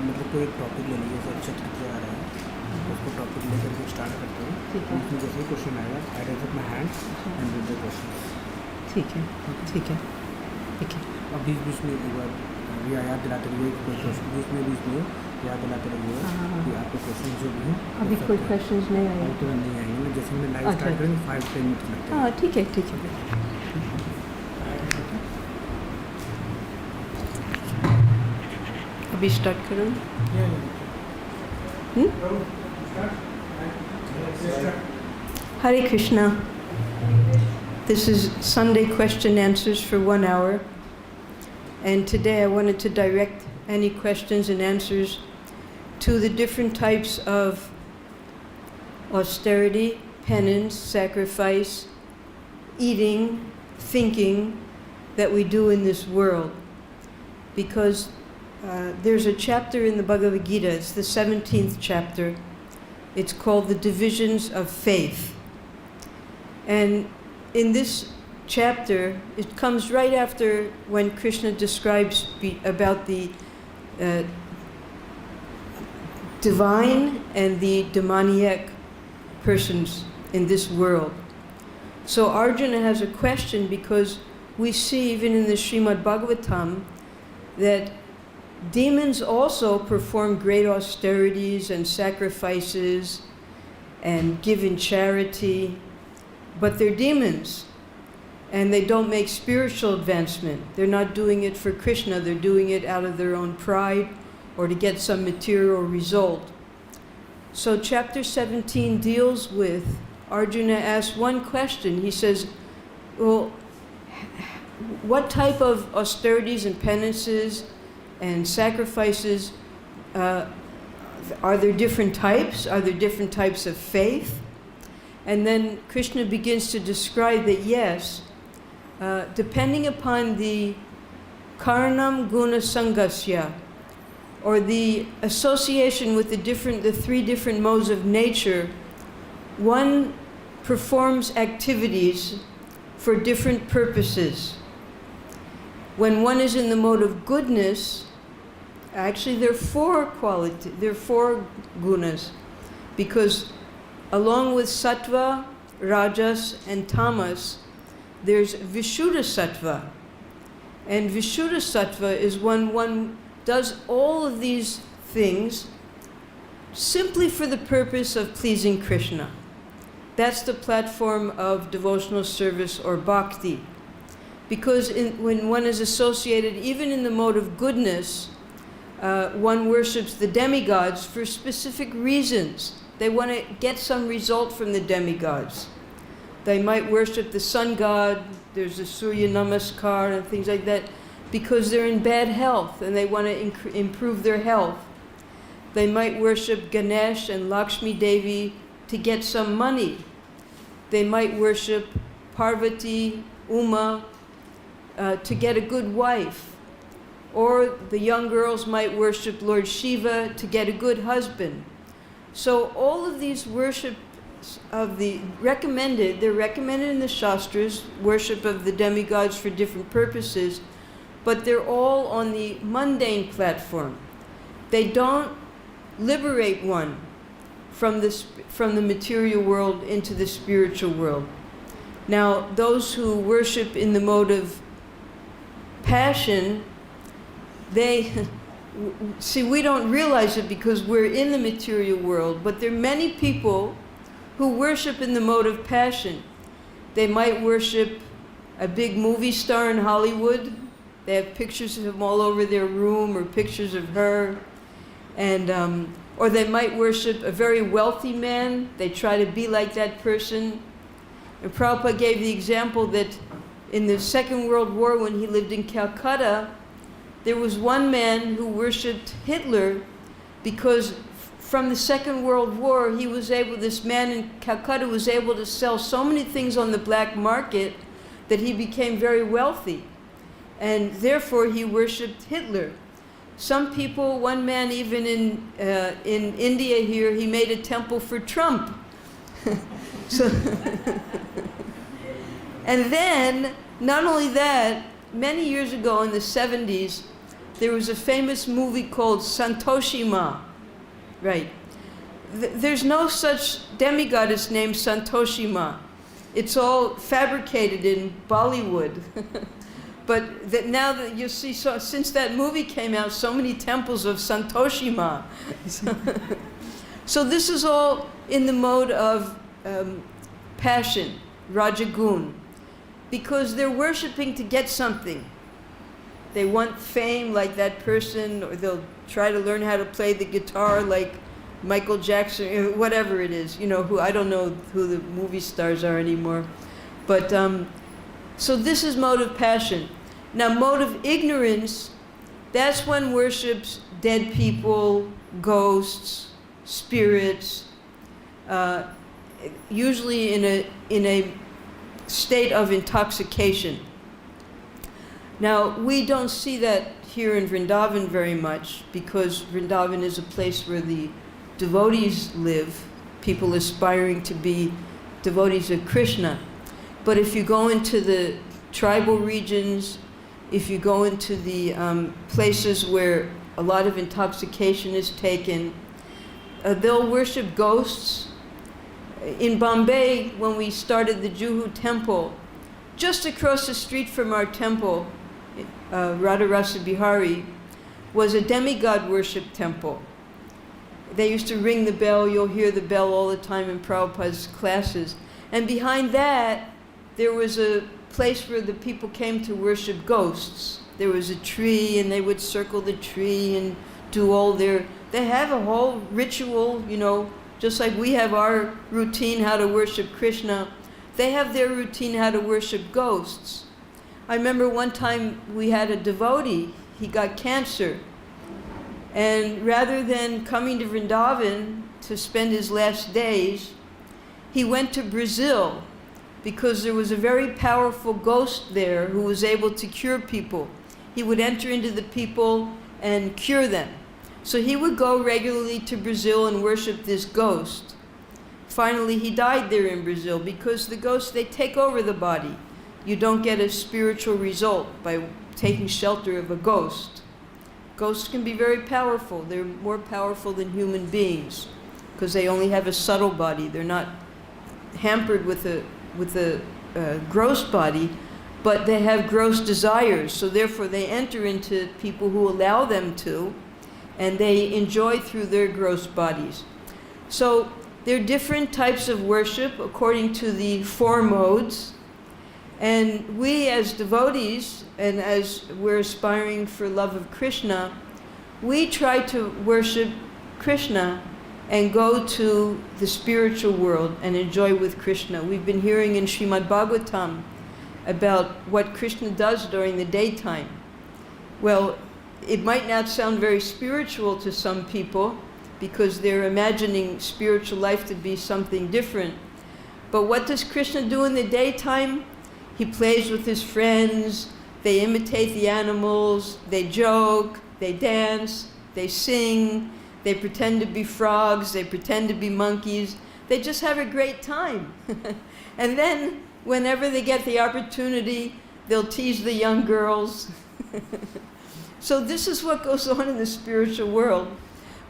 मतलब कोई एक टॉपिक ले लीजिए, जैसे छत्र क्या आ रहा है, उसको टॉपिक लेकर के स्टार्ट करते हैं। उसमें जैसे ही क्वेश्चन आएगा, I raise up my hand and read the question. ठीक है, ठीक है, ठीक है। अब बीच में एक बार याद दिलाते रहिए, बीच में याद दिलाते रहिए कि आपके क्वेश्चन जो भी हैं। अभी कोई क्वेश्चंस नहीं आए? तुरंत नहीं आएंगे, जैसे मैं लाइव स्टार्ट करेंगे 5-10 मिनट लगते हैं। हाँ, ठीक है, ठीक है। अभी स्टार्ट करूँ? Hare Krishna. This is Sunday question answers for 1 hour. And today I wanted to direct any questions and answers to the different types of austerity, penance, sacrifice, eating, thinking that we do in this world. Because there's a chapter in the Bhagavad Gita, it's the 17th chapter. It's called The Divisions of Faith. And in this chapter, it comes right after when Krishna describes about the divine and the demoniac persons in this world. So Arjuna has a question, because we see even in the Srimad Bhagavatam that demons also perform great austerities and sacrifices and give in charity, but they're demons and they don't make spiritual advancement. They're not doing it for Krishna, they're doing it out of their own pride or to get some material result. So chapter 17 deals with, Arjuna asks one question. He says, well, what type of austerities and penances and sacrifices, are there different types? Are there different types of faith? And then Krishna begins to describe that yes, depending upon the karanam guna sangasya, or the association with the 3 different modes of nature, one performs activities for different purposes. When one is in the mode of goodness, actually there are 4 gunas, because along with sattva, rajas, and tamas, there's vishuddha sattva. And vishuddha sattva is when one does all of these things simply for the purpose of pleasing Krishna. That's the platform of devotional service or bhakti. Because when one is associated, even in the mode of goodness, one worships the demigods for specific reasons. They want to get some result from the demigods. They might worship the sun god, there's the Surya Namaskar and things like that, because they're in bad health and they want to improve their health. They might worship Ganesh and Lakshmi Devi to get some money. They might worship Parvati, Uma, to get a good wife. Or the young girls might worship Lord Shiva to get a good husband. So all of these worships they're recommended in the Shastras, worship of the demigods for different purposes, but they're all on the mundane platform. They don't liberate one from the material world into the spiritual world. Now, those who worship in the mode of passion, we don't realize it because we're in the material world, but there are many people who worship in the mode of passion. They might worship a big movie star in Hollywood. They have pictures of him all over their room, or pictures of her. And, or they might worship a very wealthy man. They try to be like that person. And Prabhupada gave the example that in the Second World War, when he lived in Calcutta, there was one man who worshipped Hitler because from the Second World War, this man in Calcutta was able to sell so many things on the black market that he became very wealthy. And therefore he worshipped Hitler. Some people, one man even in India here, he made a temple for Trump. So and then, not only that, many years ago in the 70s, there was a famous movie called Santoshima, right? There's no such demigoddess named Santoshima. It's all fabricated in Bollywood. But that now that you see, so, since that movie came out, so many temples of Santoshima. So this is all in the mode of passion, Rajagun, because they're worshiping to get something. They want fame like that person, or they'll try to learn how to play the guitar like Michael Jackson, whatever it is, you know, who, I don't know who the movie stars are anymore. But, so this is mode of passion. Now, mode of ignorance, that's when worship's dead people, ghosts, spirits, usually in a state of intoxication. Now, we don't see that here in Vrindavan very much, because Vrindavan is a place where the devotees live, people aspiring to be devotees of Krishna. But if you go into the tribal regions, if you go into the places where a lot of intoxication is taken, they'll worship ghosts. In Bombay, when we started the Juhu temple, just across the street from our temple, Radharasa Bihari, was a demigod worship temple. They used to ring the bell, you'll hear the bell all the time in Prabhupada's classes. And behind that, there was a place where the people came to worship ghosts. There was a tree, and they would circle the tree and do all their, they have a whole ritual, you know, just like we have our routine how to worship Krishna. They have their routine how to worship ghosts. I remember one time we had a devotee, he got cancer. And rather than coming to Vrindavan to spend his last days, he went to Brazil, because there was a very powerful ghost there who was able to cure people. He would enter into the people and cure them. So he would go regularly to Brazil and worship this ghost. Finally, he died there in Brazil, because the ghosts, they take over the body. You don't get a spiritual result by taking shelter of a ghost. Ghosts can be very powerful. They're more powerful than human beings, because they only have a subtle body. They're not hampered with a gross body, but they have gross desires. So therefore they enter into people who allow them to, and they enjoy through their gross bodies. So there are different types of worship according to the 4 modes. And we as devotees, and as we're aspiring for love of Krishna, we try to worship Krishna and go to the spiritual world and enjoy with Krishna. We've been hearing in Srimad Bhagavatam about what Krishna does during the daytime. Well, it might not sound very spiritual to some people, because they're imagining spiritual life to be something different. But what does Krishna do in the daytime? He plays with his friends, they imitate the animals, they joke, they dance, they sing, they pretend to be frogs, they pretend to be monkeys. They just have a great time. And then, whenever they get the opportunity, they'll tease the young girls. So this is what goes on in the spiritual world.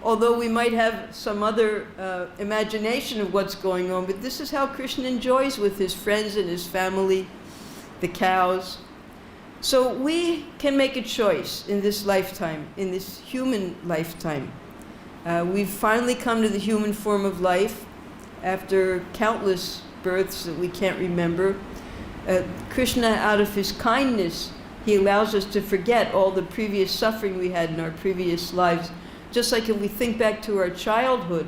Although we might have some other imagination of what's going on, but this is how Krishna enjoys with his friends and his family, the cows. So we can make a choice in this lifetime, in this human lifetime. We've finally come to the human form of life after countless births that we can't remember. Krishna, out of his kindness, he allows us to forget all the previous suffering we had in our previous lives. Just like if we think back to our childhood,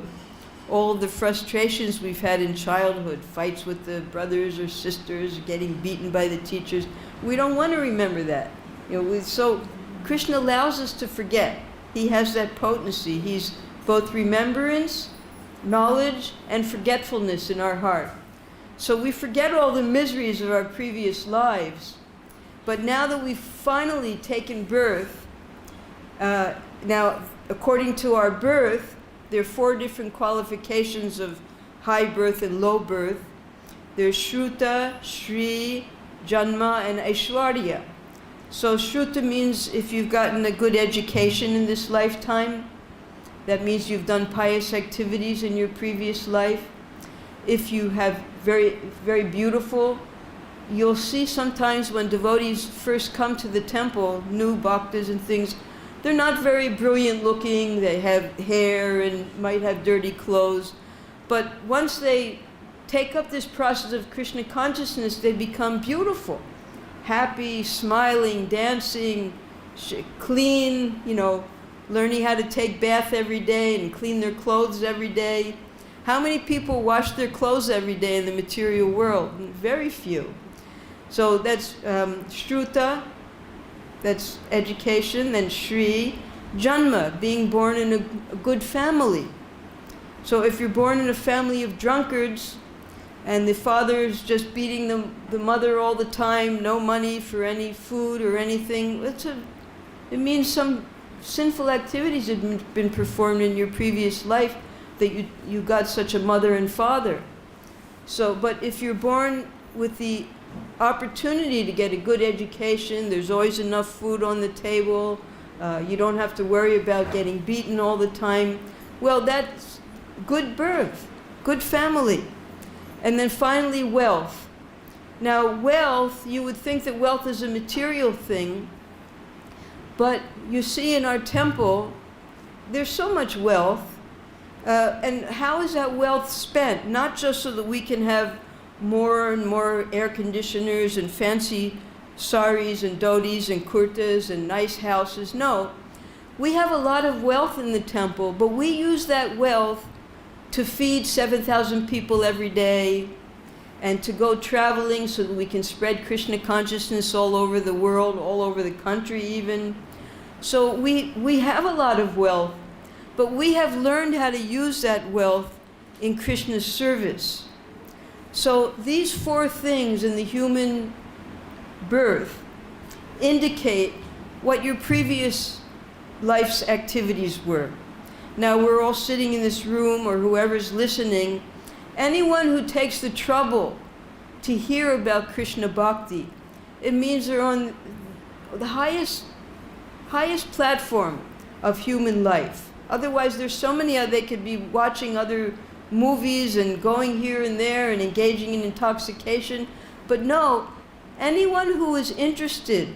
all the frustrations we've had in childhood, fights with the brothers or sisters, getting beaten by the teachers, we don't want to remember that. You know, so Krishna allows us to forget. He has that potency. He's both remembrance, knowledge, and forgetfulness in our heart. So we forget all the miseries of our previous lives. But now that we've finally taken birth, now according to our birth, there are 4 different qualifications of high birth and low birth. There's Shruta, Shri, Janma, and Aishwarya. So Shruta means if you've gotten a good education in this lifetime, that means you've done pious activities in your previous life. If you have very, very beautiful, you'll see sometimes when devotees first come to the temple, new bhaktas and things, they're not very brilliant looking, they have hair and might have dirty clothes. But once they take up this process of Krishna consciousness, they become beautiful, happy, smiling, dancing, clean, learning how to take bath every day and clean their clothes every day. How many people wash their clothes every day in the material world? Very few. So that's Shruta, that's education, then Shri, Janma, being born in a good family. So if you're born in a family of drunkards and the father is just beating the mother all the time, no money for any food or anything, it means some sinful activities have been performed in your previous life that you got such a mother and father. So, but if you're born with the opportunity to get a good education, there's always enough food on the table, you don't have to worry about getting beaten all the time, well, that's good birth, good family. And then finally, wealth. Now, wealth, you would think that wealth is a material thing, but you see in our temple, there's so much wealth, and how is that wealth spent? Not just so that we can have more and more air conditioners and fancy saris and dhotis and kurtas and nice houses. No, we have a lot of wealth in the temple, but we use that wealth to feed 7,000 people every day and to go traveling so that we can spread Krishna consciousness all over the world, all over the country even. So we have a lot of wealth, but we have learned how to use that wealth in Krishna's service. So these four things in the human birth indicate what your previous life's activities were. Now we're all sitting in this room, or whoever's listening, anyone who takes the trouble to hear about Krishna Bhakti, it means they're on the highest platform of human life. Otherwise, there's so many, they could be watching other movies and going here and there and engaging in intoxication. But no, anyone who is interested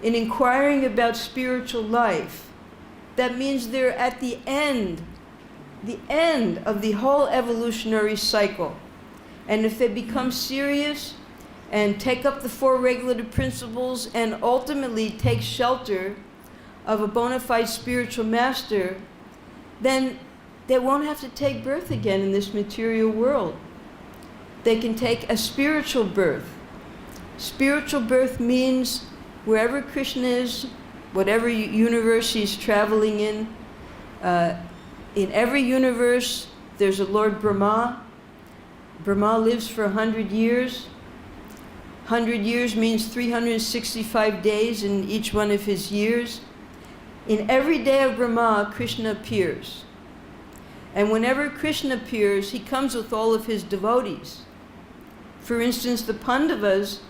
in inquiring about spiritual life, that means they're at the end of the whole evolutionary cycle. And if they become serious and take up the four regulative principles and ultimately take shelter of a bona fide spiritual master, then they won't have to take birth again in this material world. They can take a spiritual birth. Spiritual birth means wherever Krishna is, whatever universe he's traveling in every universe there's a Lord Brahma. Brahma lives for 100 years. 100 years means 365 days in each one of his years. In every day of Brahma, Krishna appears. And whenever Krishna appears, he comes with all of his devotees. For instance, the Pandavas,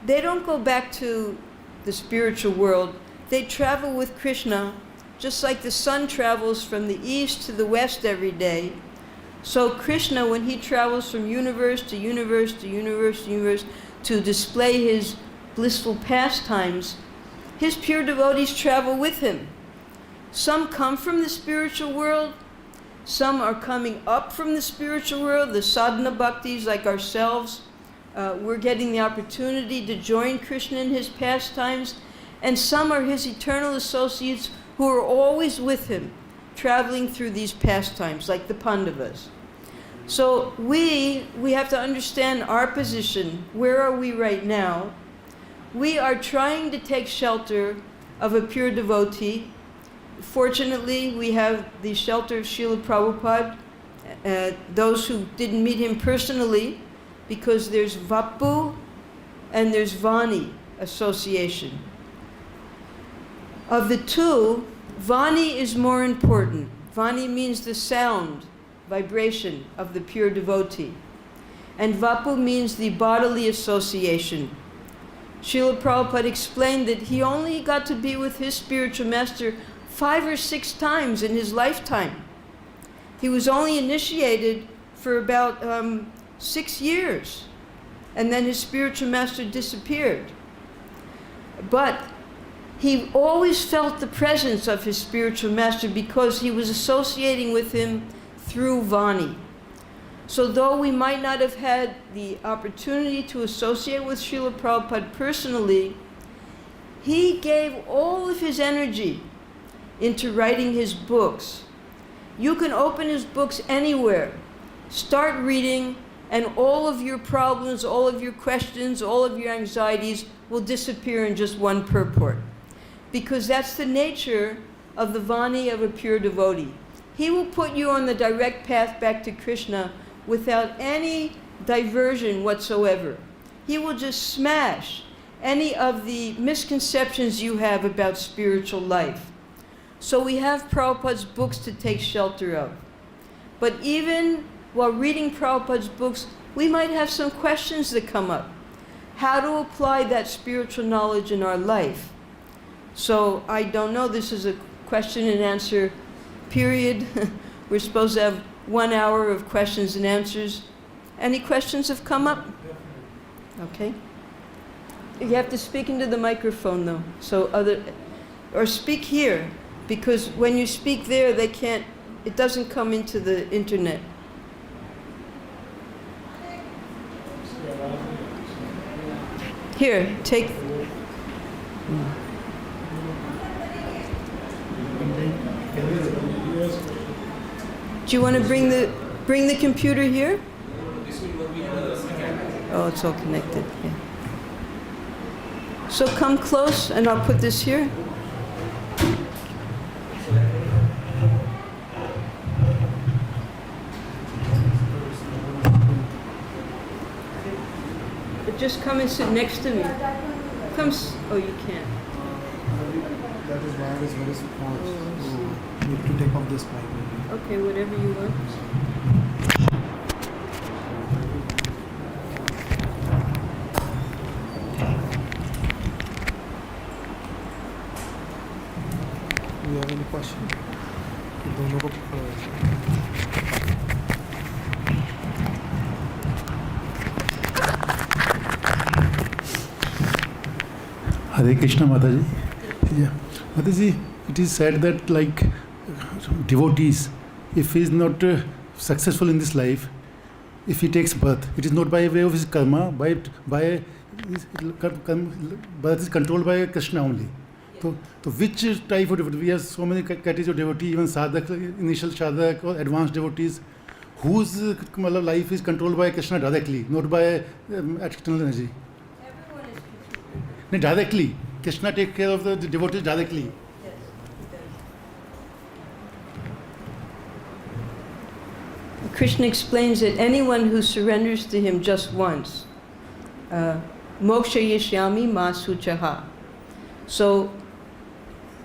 they don't go back to the spiritual world. They travel with Krishna, just like the sun travels from the east to the west every day. So Krishna, when he travels from universe to universe to universe to universe to display his blissful pastimes, his pure devotees travel with him. Some come from the spiritual world, some are coming up from the spiritual world, the sadhana bhaktis like ourselves. We're getting the opportunity to join Krishna in his pastimes, and some are his eternal associates who are always with him, traveling through these pastimes, like the Pandavas. So we have to understand our position. Where are we right now? We are trying to take shelter of a pure devotee. Fortunately, we have the shelter of Srila Prabhupada. Those who didn't meet him personally, because there's Vapu and there's Vani association. Of the two, Vani is more important. Vani means the sound, vibration of the pure devotee. And Vapu means the bodily association. Srila Prabhupada explained that he only got to be with his spiritual master 5 or 6 times in his lifetime. He was only initiated for about 6 years, and then his spiritual master disappeared. But he always felt the presence of his spiritual master because he was associating with him through Vani. So though we might not have had the opportunity to associate with Srila Prabhupada personally, he gave all of his energy into writing his books. You can open his books anywhere, start reading, and all of your problems, all of your questions, all of your anxieties will disappear in just one purport. Because that's the nature of the Vani of a pure devotee. He will put you on the direct path back to Krishna without any diversion whatsoever. He will just smash any of the misconceptions you have about spiritual life. So we have Prabhupada's books to take shelter of. But even while reading Prabhupada's books, we might have some questions that come up. How to apply that spiritual knowledge in our life. So I don't know, this is a question and answer period. We're supposed to have 1 hour of questions and answers. Any questions have come up? Okay. You have to speak into the microphone though. Or speak here, because when you speak there, it doesn't come into the internet. Here, take. Do you want to bring the computer here? Oh, it's all connected. Yeah. So come close, and I'll put this here. But just come and sit next to me. Oh, you can't. That is why it is very small. So you need to take off this mic. Okay, whatever you want. Do you have any question? दोनों को Hare Krishna, Mataji. Yeah, Mataji, it is said that like devotees, if he is not successful in this life, if he takes birth, it is not by way of his karma, birth is controlled by Krishna only. So which type of devotee? We have so many categories of devotee, even sadhak, initial sadhak or advanced devotees, whose life is controlled by Krishna directly, not by external energy. Everyone is controlled. No, directly. Krishna takes care of the devotees directly. Yes, he does. Krishna explains that anyone who surrenders to him just once, moksha yishyami ma suchaha. So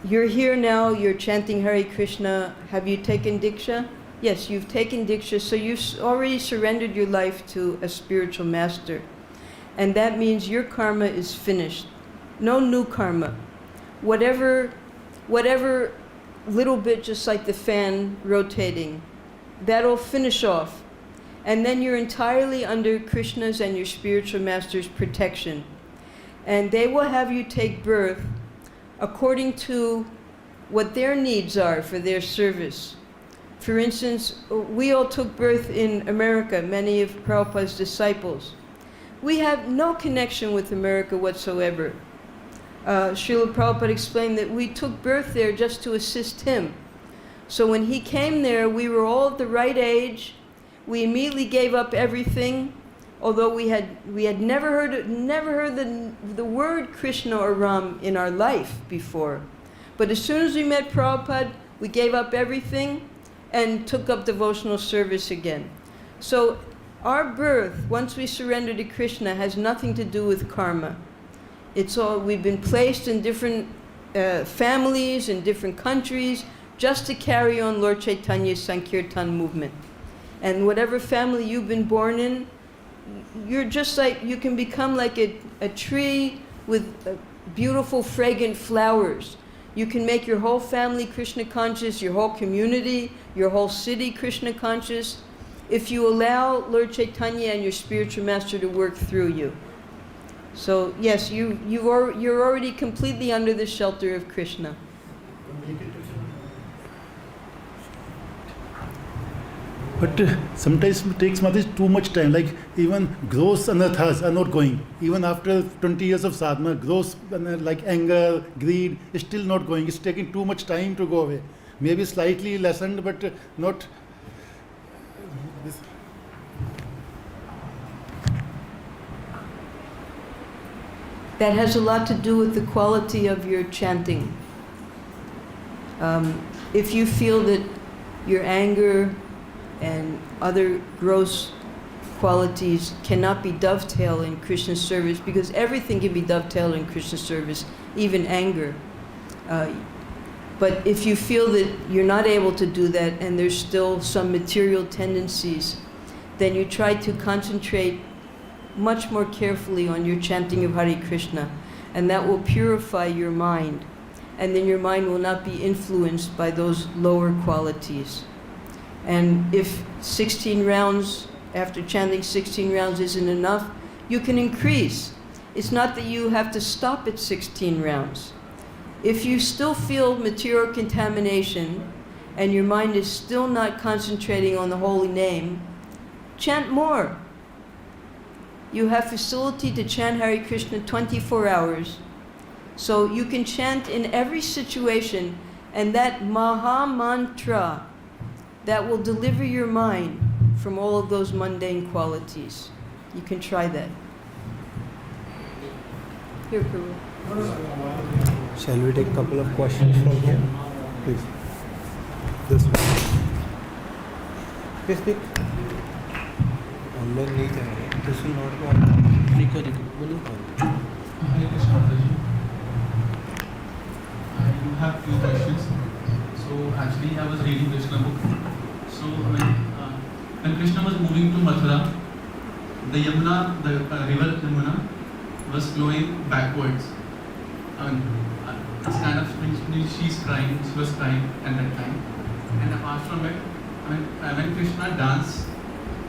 you're here now, you're chanting Hare Krishna. Have you taken Diksha? Yes, you've taken Diksha, so you've already surrendered your life to a spiritual master. And that means your karma is finished. No new karma. Whatever little bit, just like the fan rotating, that'll finish off. And then you're entirely under Krishna's and your spiritual master's protection. And they will have you take birth according to what their needs are for their service. For instance, we all took birth in America, many of Prabhupada's disciples. We have no connection with America whatsoever. Srila Prabhupada explained that we took birth there just to assist him. So when he came there, we were all at the right age. We immediately gave up everything, although we had never heard the word Krishna or Ram in our life before. But as soon as we met Prabhupada, we gave up everything and took up devotional service again. So our birth, once we surrender to Krishna, has nothing to do with karma. It's all, we've been placed in different families, in different countries, just to carry on Lord Chaitanya's Sankirtan movement. And whatever family you've been born in, you're just like, you can become like a tree with beautiful, fragrant flowers. You can make your whole family Krishna conscious, your whole community, your whole city Krishna conscious, if you allow Lord Chaitanya and your spiritual master to work through you. So yes, you're already completely under the shelter of Krishna. But sometimes it takes Mataji too much time. Like even gross anathas are not going. Even after 20 years of sadhana, gross like anger, greed is still not going. It's taking too much time to go away. Maybe slightly lessened, but not. That has a lot to do with the quality of your chanting. If you feel that your anger and other gross qualities cannot be dovetailed in Krishna's service, because everything can be dovetailed in Krishna's service, even anger. But if you feel that you're not able to do that and there's still some material tendencies, then you try to concentrate much more carefully on your chanting of Hare Krishna, and that will purify your mind, and then your mind will not be influenced by those lower qualities. And if 16 rounds, after chanting 16 rounds isn't enough, you can increase. It's not that you have to stop at 16 rounds. If you still feel material contamination and your mind is still not concentrating on the holy name, chant more. You have facility to chant Hare Krishna 24 hours. So you can chant in every situation, and that Maha Mantra, that will deliver your mind from all of those mundane qualities. You can try that. Here, Prabhu. Shall we take a couple of questions from here? Please. This one. Please speak. Online नहीं जाएगा. This will not go on. Nico, बोलो. Hare Krishna Mataji. I do have few questions. So actually, I was reading Krishna book. So when Krishna was moving to Mathura, the Yamuna, the river Yamuna, was flowing backwards. It's kind of she's crying. She was crying at that time. And apart from it, when Krishna danced,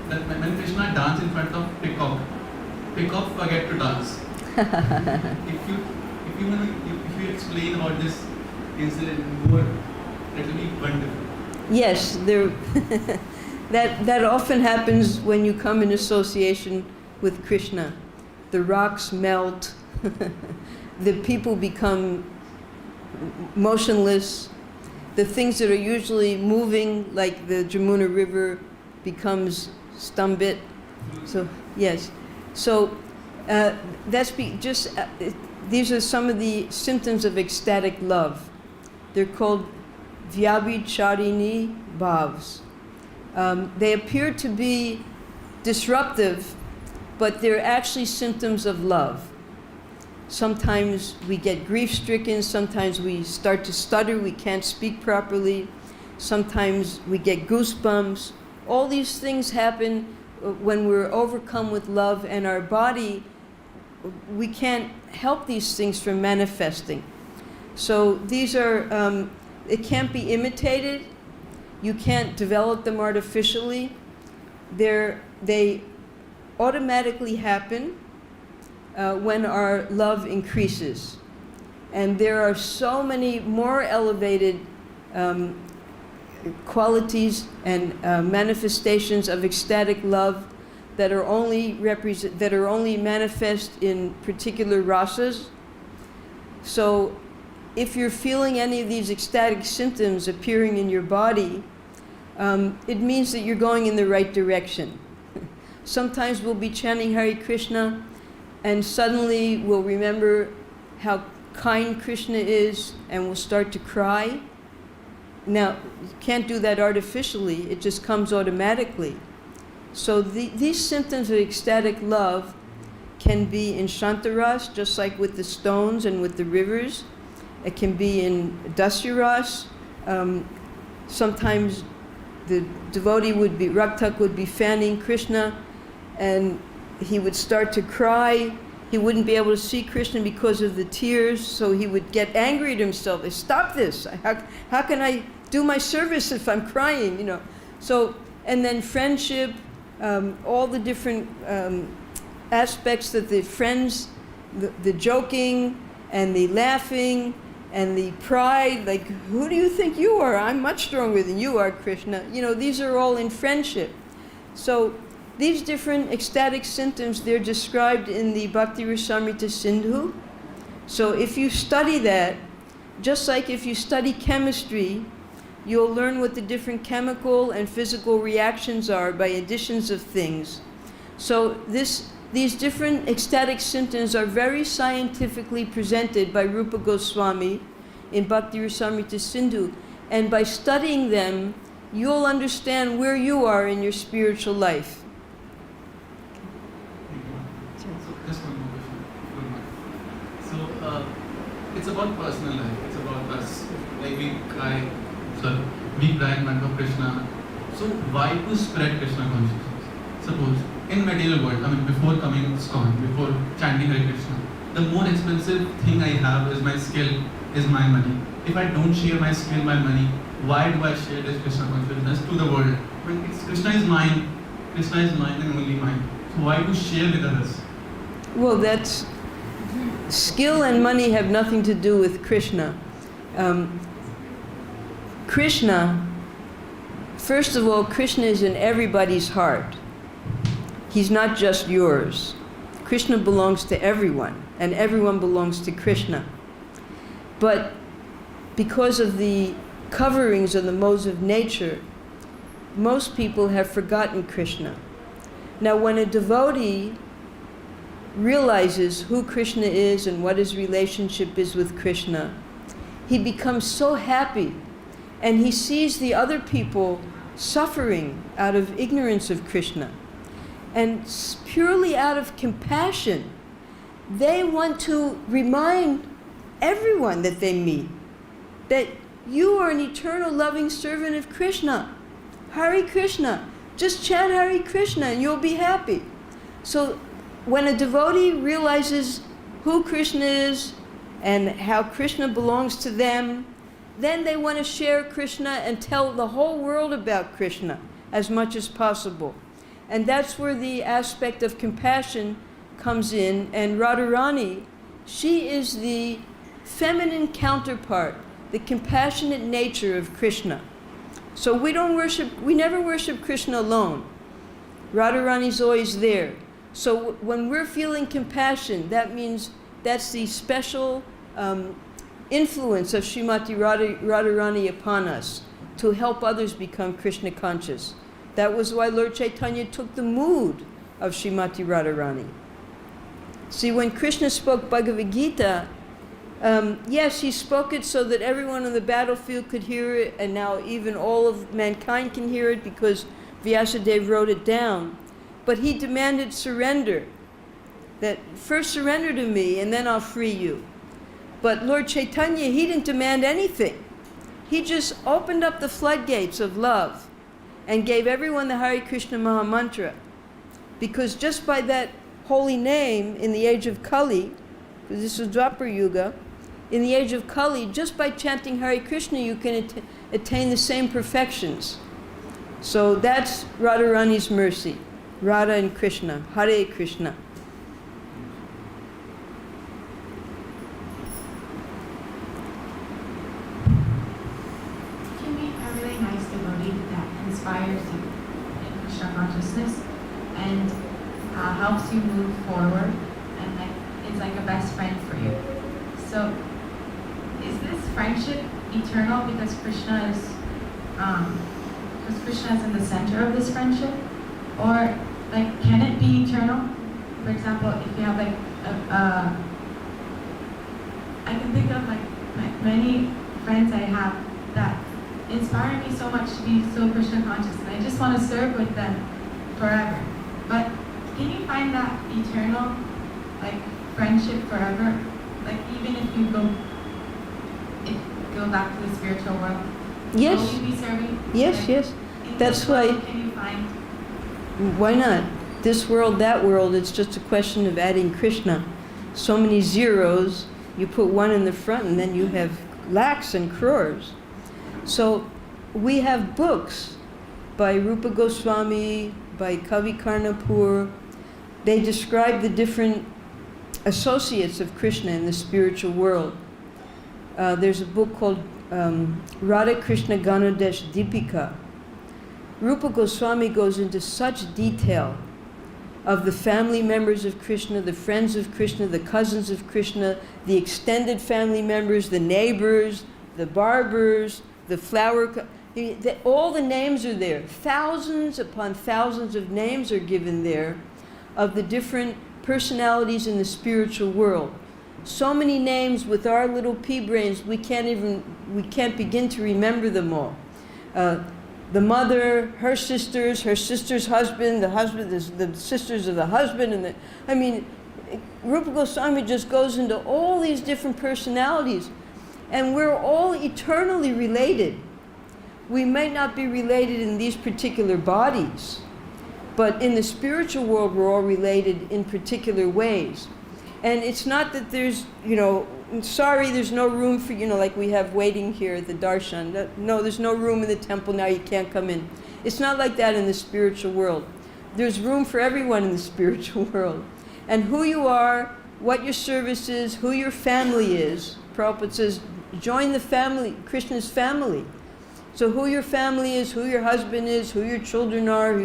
when Krishna danced in front of peacock forget to dance. If you explain about this incident more, that will be wonderful. Yes, there. that often happens when you come in association with Krishna. The rocks melt, the people become motionless. The things that are usually moving, like the Jamuna River, becomes stumbit. So yes, so these are some of the symptoms of ecstatic love. They're called Vyabhicharini bhavs. They appear to be disruptive, but they're actually symptoms of love. Sometimes we get grief-stricken, sometimes we start to stutter, we can't speak properly, sometimes we get goosebumps. All these things happen when we're overcome with love, and our body, we can't help these things from manifesting. So these are, it can't be imitated, you can't develop them artificially. They automatically happen when our love increases. And there are so many more elevated qualities and manifestations of ecstatic love that are only manifest in particular rasas. So if you're feeling any of these ecstatic symptoms appearing in your body, it means that you're going in the right direction. Sometimes we'll be chanting Hare Krishna and suddenly we'll remember how kind Krishna is and we'll start to cry. Now, you can't do that artificially, it just comes automatically. So these symptoms of ecstatic love can be in Shantaras, just like with the stones and with the rivers. It can be in Dasyaras. Sometimes the devotee Raktak would be fanning Krishna and he would start to cry he wouldn't be able to see Krishna because of the tears, so he would get angry at himself. Stop this! How can I do my service if I'm crying? You know. So, and then friendship, all the different aspects that the friends, the joking and the laughing and the pride, like, who do you think you are? I'm much stronger than you are, Krishna. You know, these are all in friendship. So these different ecstatic symptoms, they're described in the Bhakti Rasamrita Sindhu. So if you study that, just like if you study chemistry, you'll learn what the different chemical and physical reactions are by additions of things. So these different ecstatic symptoms are very scientifically presented by Rupa Goswami in Bhakti Rasamrita Sindhu. And by studying them, you'll understand where you are in your spiritual life. So just one more question. So it's about personal life. It's about us. Like we cry in front of Krishna. So why to spread Krishna consciousness? Suppose in material world, I mean before coming to ISKCON, before chanting Hare Krishna, the more expensive thing I have is my skill, is my money. If I don't share my skill, my money, why do I share this Krishna consciousness to the world? When Krishna is mine and only mine. So why to share with others? Well, that's skill and money have nothing to do with Krishna. Krishna, first of all, Krishna is in everybody's heart. He's not just yours. Krishna belongs to everyone, and everyone belongs to Krishna. But because of the coverings of the modes of nature, most people have forgotten Krishna. Now, when a devotee realizes who Krishna is and what his relationship is with Krishna, he becomes so happy, and he sees the other people suffering out of ignorance of Krishna. And purely out of compassion, they want to remind everyone that they meet that you are an eternal loving servant of Krishna. Hare Krishna. Just chant Hare Krishna and you'll be happy. So when a devotee realizes who Krishna is and how Krishna belongs to them, then they want to share Krishna and tell the whole world about Krishna as much as possible. And that's where the aspect of compassion comes in. And Radharani, she is the feminine counterpart, the compassionate nature of Krishna. So we never worship Krishna alone. Radharani's always there. So when we're feeling compassion, that means that's the special influence of Srimati Radharani upon us to help others become Krishna conscious. That was why Lord Chaitanya took the mood of Srimati Radharani. See, when Krishna spoke Bhagavad Gita, yes, he spoke it so that everyone on the battlefield could hear it, and now even all of mankind can hear it because Vyasadeva wrote it down. But he demanded surrender, that first surrender to me and then I'll free you. But Lord Chaitanya, he didn't demand anything. He just opened up the floodgates of love and gave everyone the Hare Krishna Maha Mantra. Because just by that holy name in the age of Kali, because this is Dwapar Yuga, in the age of Kali, just by chanting Hare Krishna, you can attain the same perfections. So that's Radharani's mercy. Radha and Krishna. Hare Krishna. Inspires you in Krishna consciousness and helps you move forward, and it's like a best friend for you. So, is this friendship eternal because Krishna is in the center of this friendship, or like can it be eternal? For example, if you have like I can think of like many friends I have that inspire me so much to be so Krishna conscious, and I just want to serve with them forever. But can you find that eternal, like, friendship forever? Like, even if you go back to the spiritual world, yes, will you be serving? Yes, like, yes. in That's this why. world, can you find? Why not? This world, that world. It's just a question of adding Krishna. so many zeros, you put one in the front and then you have lakhs and crores. So we have books by Rupa Goswami, by Kavi Karnapur. They describe the different associates of Krishna in the spiritual world. There's a book called Radha Krishna Ganodesh Deepika. Rupa Goswami goes into such detail of the family members of Krishna, the friends of Krishna, the cousins of Krishna, the extended family members, the neighbors, the barbers, the all the names are there. Thousands upon thousands of names are given there of the different personalities in the spiritual world. So many names with our little pea brains, we can't begin to remember them all. The mother, her sister's husband, the sisters of the husband, Rupa Goswami just goes into all these different personalities, and we're all eternally related. We might not be related in these particular bodies, but in the spiritual world we're all related in particular ways. And it's not that there's, sorry, there's no room for, like we have waiting here at the darshan. No, there's no room in the temple now, you can't come in. It's not like that in the spiritual world. There's room for everyone in the spiritual world. And who you are, what your service is, who your family is. Prabhupada says, join the family, Krishna's family. So who your family is, who your husband is, who your children are,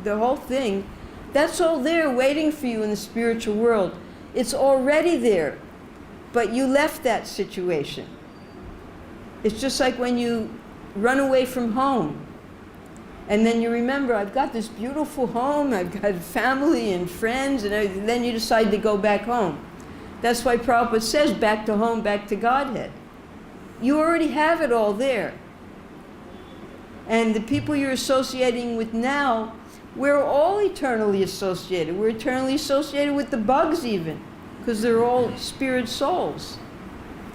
the whole thing, that's all there waiting for you in the spiritual world. It's already there, but you left that situation. It's just like when you run away from home, and then you remember, I've got this beautiful home, I've got family and friends, and then you decide to go back home. That's why Prabhupada says, back to home, back to Godhead. You already have it all there. And the people you're associating with now, we're all eternally associated. We're eternally associated with the bugs even, because they're all spirit souls.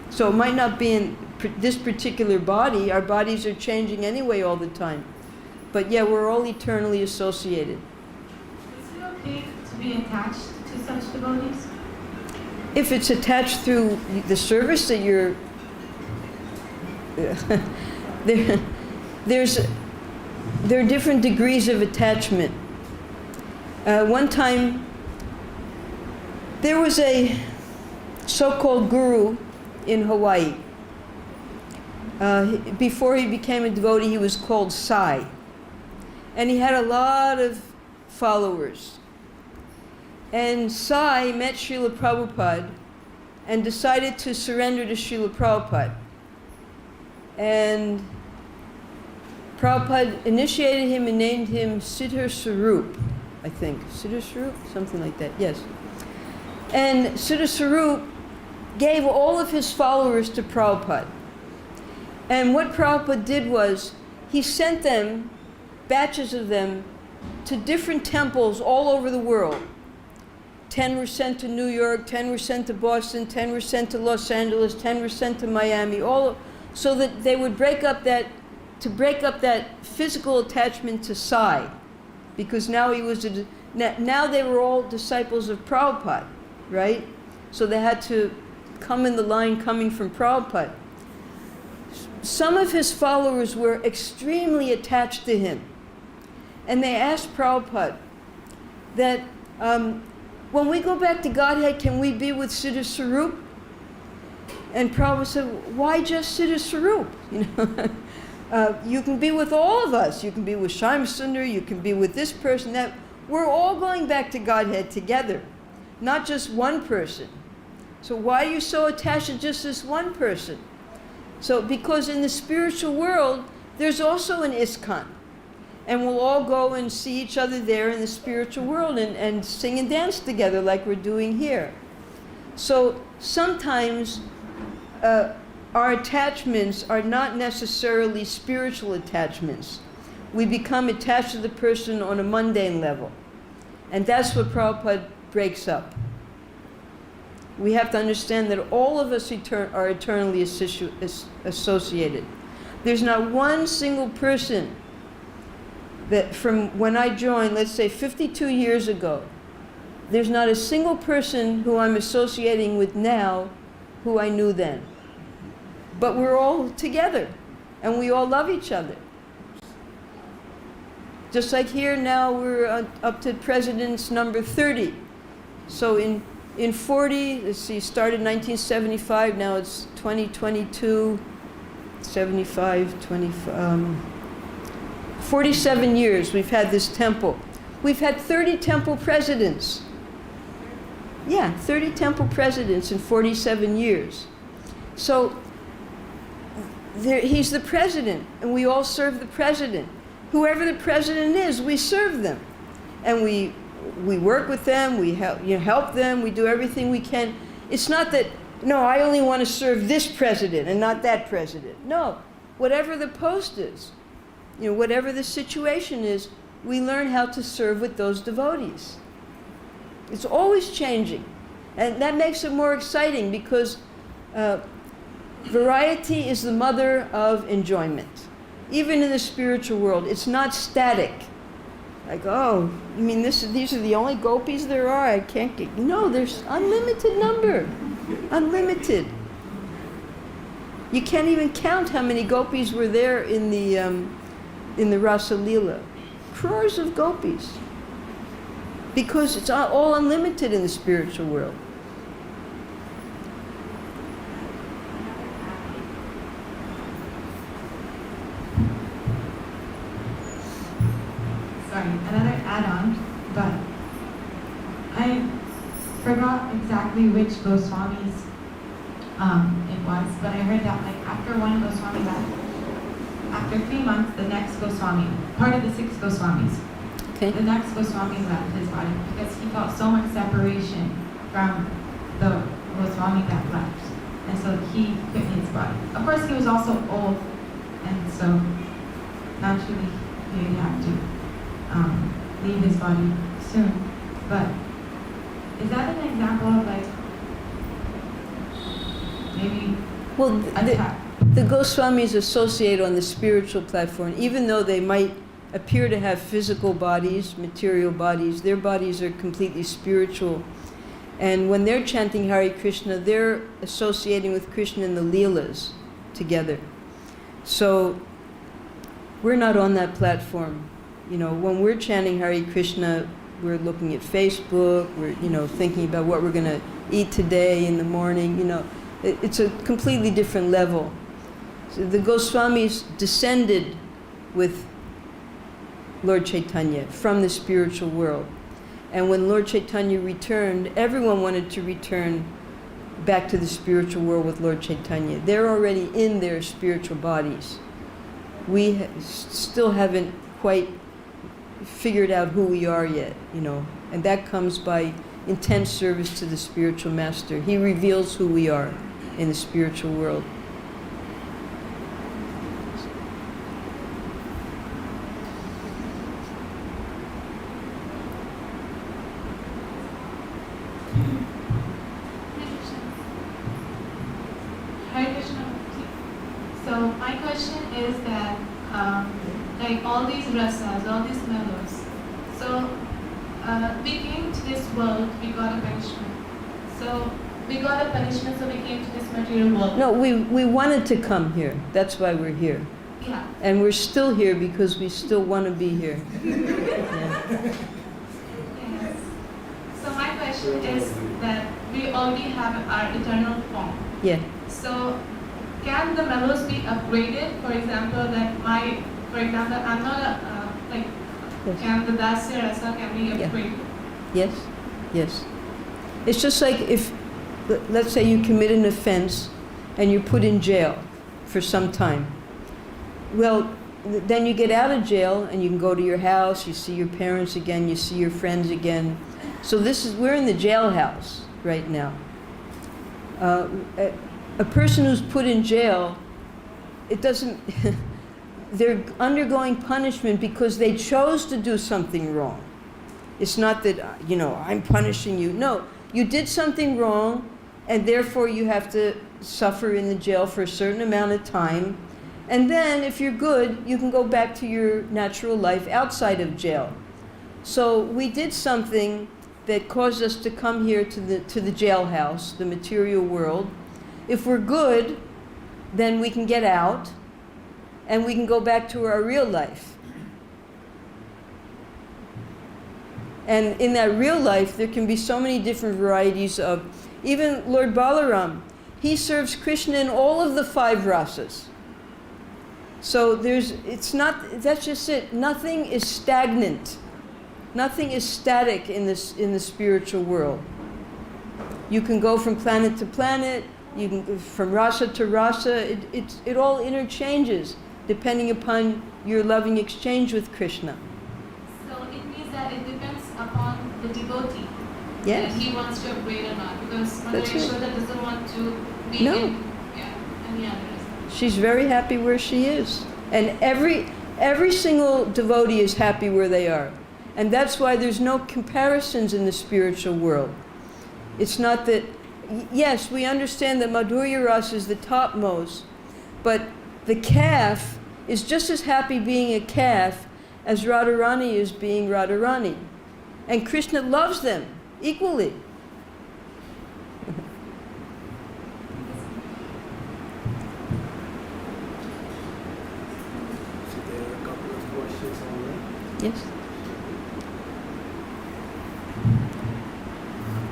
So it might not be in this particular body. Our bodies are changing anyway all the time. But yeah, we're all eternally associated. Is it okay to be attached to such devotees? If it's attached through the service that you're... There are different degrees of attachment. One time, there was a so-called guru in Hawaii. Before he became a devotee, he was called Sai. And he had a lot of followers. And Sai met Srila Prabhupada and decided to surrender to Srila Prabhupada. And Prabhupada initiated him and named him Siddhar Swarup, I think. Siddhar Swarup? Something like that, yes. And Siddhar Swarup gave all of his followers to Prabhupada. And what Prabhupada did was, he sent them, batches of them, to different temples all over the world. 10 were sent to New York, 10 were sent to Boston, 10 were sent to Los Angeles, 10 were sent to Miami, so that they would break up that physical attachment to Sai, because now he was now they were all disciples of Prabhupada, right? So they had to come in the line coming from Prabhupada. Some of his followers were extremely attached to him, and they asked Prabhupada that when we go back to Godhead, can we be with Siddhar Swarup? And Prabhupada said, why just Siddhar Swarup? You can be with all of us. You can be with Shyam Sundar, you can be with this person, that. We're all going back to Godhead together, not just one person. So why are you so attached to just this one person? So because in the spiritual world, there's also an ISKCON. And we'll all go and see each other there in the spiritual world and sing and dance together like we're doing here. So sometimes our attachments are not necessarily spiritual attachments. We become attached to the person on a mundane level. And that's what Prabhupada breaks up. We have to understand that all of us are eternally associated. There's not one single person that from when I joined, let's say 52 years ago, there's not a single person who I'm associating with now who I knew then. But we're all together, and we all love each other. Just like here now, we're up to president's number 30. So in 40, let's see, started in 1975, now it's 2022, 75, 47 years we've had this temple. We've had 30 temple presidents. Yeah, 30 temple presidents in 47 years. So he's the president, and we all serve the president. Whoever the president is, we serve them. And we work with them, we help them, we do everything we can. It's not that, no, I only want to serve this president and not that president. No, whatever the post is, whatever the situation is, we learn how to serve with those devotees. It's always changing. And that makes it more exciting because variety is the mother of enjoyment. Even in the spiritual world, it's not static. Like, oh, you mean these are the only gopis there are? I can't get... No, there's unlimited number. Unlimited. You can't even count how many gopis were there in the Rasa Leela. Crores of gopis. Because it's all unlimited in the spiritual world. Sorry, another add-on, but I forgot exactly which Goswamis it was, but I heard that after one Goswami left, after 3 months, the next Goswami, part of the 6 Goswamis, Okay. the next Goswami left his body because he felt so much separation from the Goswami that left. And so he quit his body. Of course, he was also old, and so naturally he would have to leave his body soon. But is that an example of maybe the Goswamis associate on the spiritual platform, even though they might appear to have physical bodies, material bodies, their bodies are completely spiritual. And when they're chanting Hare Krishna, they're associating with Krishna in the Leelas together. So we're not on that platform. When we're chanting Hare Krishna, we're looking at Facebook, we're, thinking about what we're going to eat today in the morning, It's a completely different level. So the Goswamis descended with Lord Chaitanya from the spiritual world. And when Lord Chaitanya returned, everyone wanted to return back to the spiritual world with Lord Chaitanya. They're already in their spiritual bodies. We still haven't quite figured out who we are yet, and that comes by intense service to the spiritual master. He reveals who we are in the spiritual world. Hare Krishna. So my question is that, all these rasas, all these mellows, so we came to this world, we got a punishment. So we got a punishment, so we came to this material world. No, we wanted to come here. That's why we're here. Yeah. And we're still here because we still want to be here. Yeah. Yes. So my question is that we already have our eternal form. Yeah. So can the mellows be upgraded? For example, I'm not Yes. can the Dasya Rasa can be upgraded? Yes, yes. It's just like if, let's say you commit an offense and you're put in jail for some time. Well, then you get out of jail and you can go to your house, you see your parents again, you see your friends again. So we're in the jailhouse right now. A person who's put in jail, it doesn't, they're undergoing punishment because they chose to do something wrong. It's not that, I'm punishing you. No, you did something wrong, and therefore you have to suffer in the jail for a certain amount of time. And then, if you're good, you can go back to your natural life outside of jail. So we did something that caused us to come here to the jailhouse, the material world. If we're good, then we can get out and we can go back to our real life. And in that real life, there can be so many different varieties of, even Lord Balaram, he serves Krishna in all of the 5 rasas. So that's just it. Nothing is stagnant. Nothing is static in the spiritual world. You can go from planet to planet, you can go from rasa to rasa, it all interchanges depending upon your loving exchange with Krishna. So it means that it depends upon the devotee. Yes. That he wants to upgrade or not. Because Mother That's right. Yashoda doesn't want to be No. in any others. She's very happy where she is. And every single devotee is happy where they are. And that's why there's no comparisons in the spiritual world. It's not that, yes, we understand that Madhurya Rasa is the topmost, but the calf is just as happy being a calf as Radharani is being Radharani. And Krishna loves them equally. So there are a couple of questions online. Yes?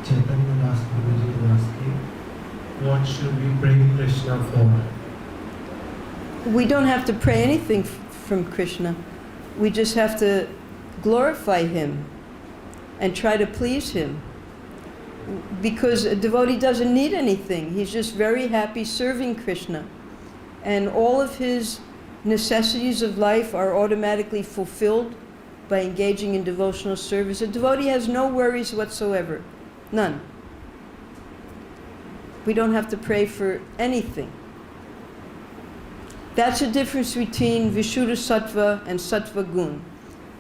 Chaitanya Das Prabhuji is asking, what should we pray Krishna for? We don't have to pray anything from Krishna. We just have to glorify him and try to please him. Because a devotee doesn't need anything. He's just very happy serving Krishna. And all of his necessities of life are automatically fulfilled by engaging in devotional service. A devotee has no worries whatsoever. None. We don't have to pray for anything. That's the difference between Vishuddha Sattva and Sattva Gun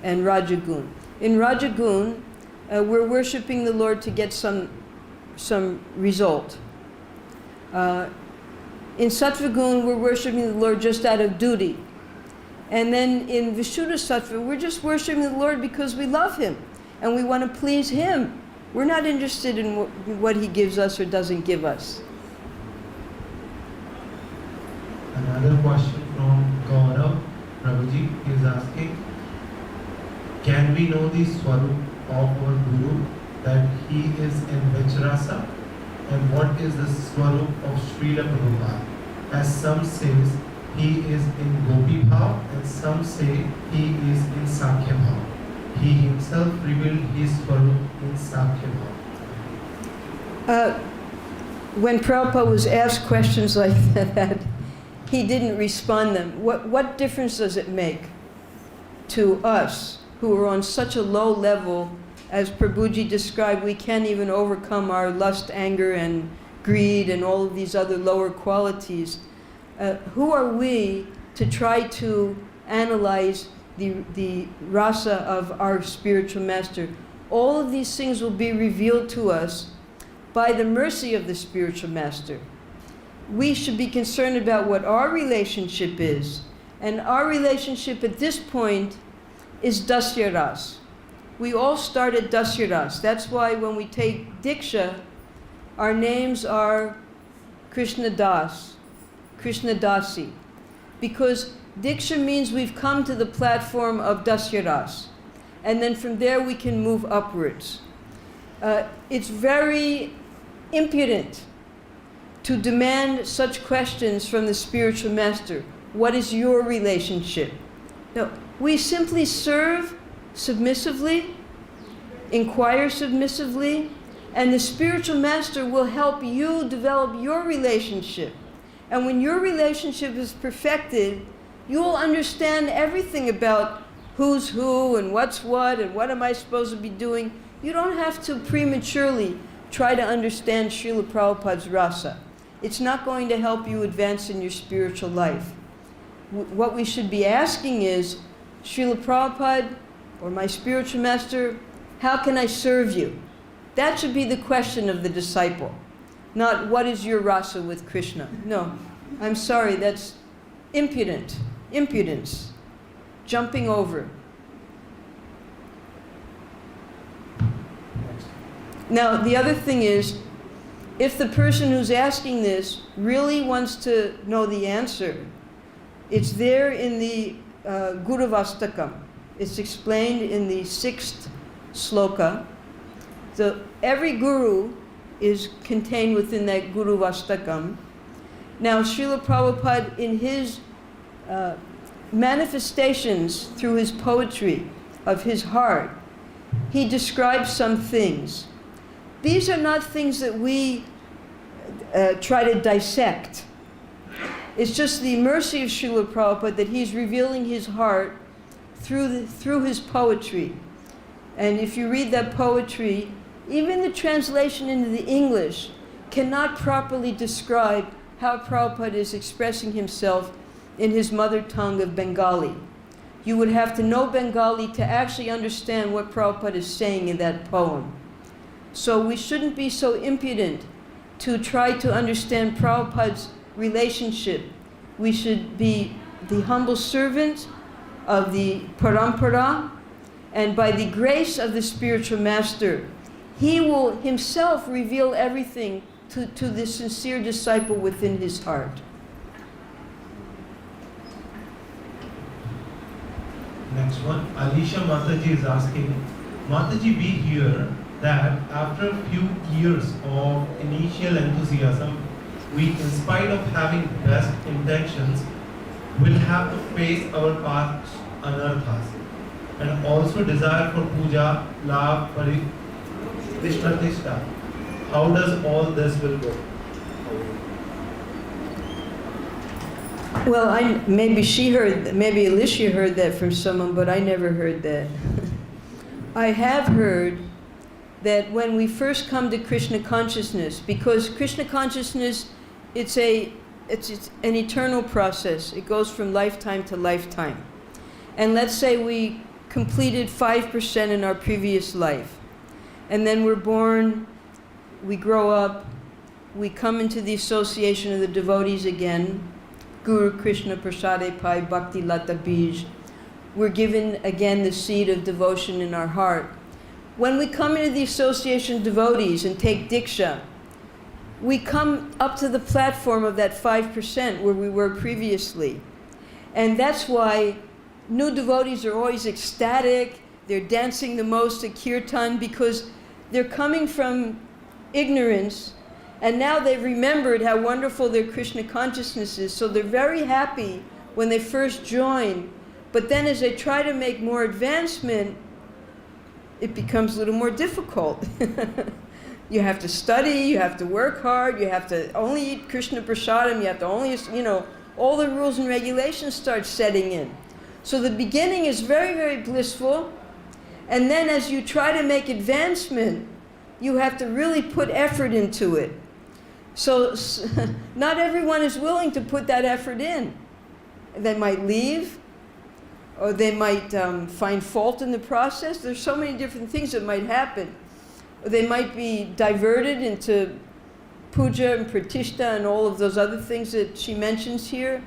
and Rajagun. In Rajagun, we're worshiping the Lord to get some result. In Sattva Gun, we're worshiping the Lord just out of duty. And then in Vishuddha Sattva, we're just worshiping the Lord because we love him and we want to please him. We're not interested in what he gives us or doesn't give us. Another question from Gaurav Prabhuji is asking, can we know the Swarup of our Guru, that he is in which rasa? And what is the Swarup of Srila Prabhupada? As some says he is in Gopi Bhav and some say he is in Sankhya Bhav. He himself revealed his Swarup in Sankhya Bhav. When Prabhupada was asked questions like that, he didn't respond them. What difference does it make to us who are on such a low level, as Prabhuji described, we can't even overcome our lust, anger, and greed, and all of these other lower qualities. Who are we to try to analyze the rasa of our spiritual master? All of these things will be revealed to us by the mercy of the spiritual master. We should be concerned about what our relationship is. And our relationship at this point is Dasya Ras. We all start at Dasya Ras. That's why when we take Diksha, our names are Krishna Das, Krishna Dasi. Because Diksha means we've come to the platform of Dasya Ras. And then from there we can move upwards. It's very impudent to demand such questions from the spiritual master. What is your relationship? No, we simply serve submissively, inquire submissively, and the spiritual master will help you develop your relationship. And when your relationship is perfected, you'll understand everything about who's who and what's what and what am I supposed to be doing. You don't have to prematurely try to understand Srila Prabhupada's rasa. It's not going to help you advance in your spiritual life. What we should be asking is, Srila Prabhupada or my spiritual master, how can I serve you? That should be the question of the disciple, not what is your rasa with Krishna. No, I'm sorry, that's impudence, jumping over. Now, the other thing is, if the person who's asking this really wants to know the answer, it's there in the Guruvastakam. It's explained in the 6th sloka. So every guru is contained within that Guruvastakam. Now, Srila Prabhupada, in his manifestations through his poetry of his heart, he describes some things. These are not things that we try to dissect. It's just the mercy of Srila Prabhupada that he's revealing his heart through his poetry. And if you read that poetry, even the translation into the English cannot properly describe how Prabhupada is expressing himself in his mother tongue of Bengali. You would have to know Bengali to actually understand what Prabhupada is saying in that poem. So we shouldn't be so impudent to try to understand Prabhupada's relationship. We should be the humble servant of the parampara, and by the grace of the spiritual master, he will himself reveal everything to the sincere disciple within his heart. Next one, Alicia Mataji is asking, Mataji, we hear that after a few years of initial enthusiasm, we, in spite of having best intentions, will have to face our past anarthas and also desire for puja, love, parishthatishta. How does all this will go? Well, maybe Alicia heard that from someone, but I never heard that. I have heard that when we first come to Krishna consciousness, because Krishna consciousness, it's an eternal process. It goes from lifetime to lifetime. And let's say we completed 5% in our previous life. And then we're born, we grow up, we come into the association of the devotees again. Guru Krishna prasade pai bhakti lata bij. We're given again the seed of devotion in our heart. When we come into the association of devotees and take diksha, we come up to the platform of that 5% where we were previously. And that's why new devotees are always ecstatic. They're dancing the most at kirtan because they're coming from ignorance, and now they've remembered how wonderful their Krishna consciousness is. So they're very happy when they first join. But then as they try to make more advancement, it becomes a little more difficult. You have to study, you have to work hard, you have to only eat Krishna prasadam, you have to only, all the rules and regulations start setting in. So the beginning is very, very blissful. And then as you try to make advancement, you have to really put effort into it. So not everyone is willing to put that effort in. They might leave, or they might find fault in the process. There's so many different things that might happen. Or they might be diverted into puja and pratishtha and all of those other things that she mentions here.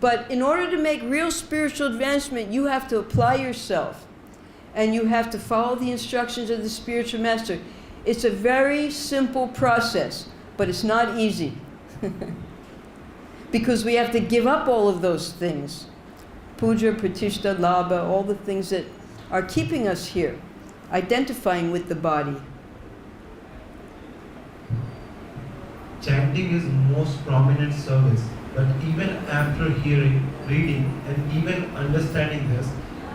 But in order to make real spiritual advancement, you have to apply yourself. And you have to follow the instructions of the spiritual master. It's a very simple process, but it's not easy. Because we have to give up all of those things. Puja, pratishtha, labha, all the things that are keeping us here, identifying with the body. Chanting is most prominent service, but even after hearing, reading, and even understanding this,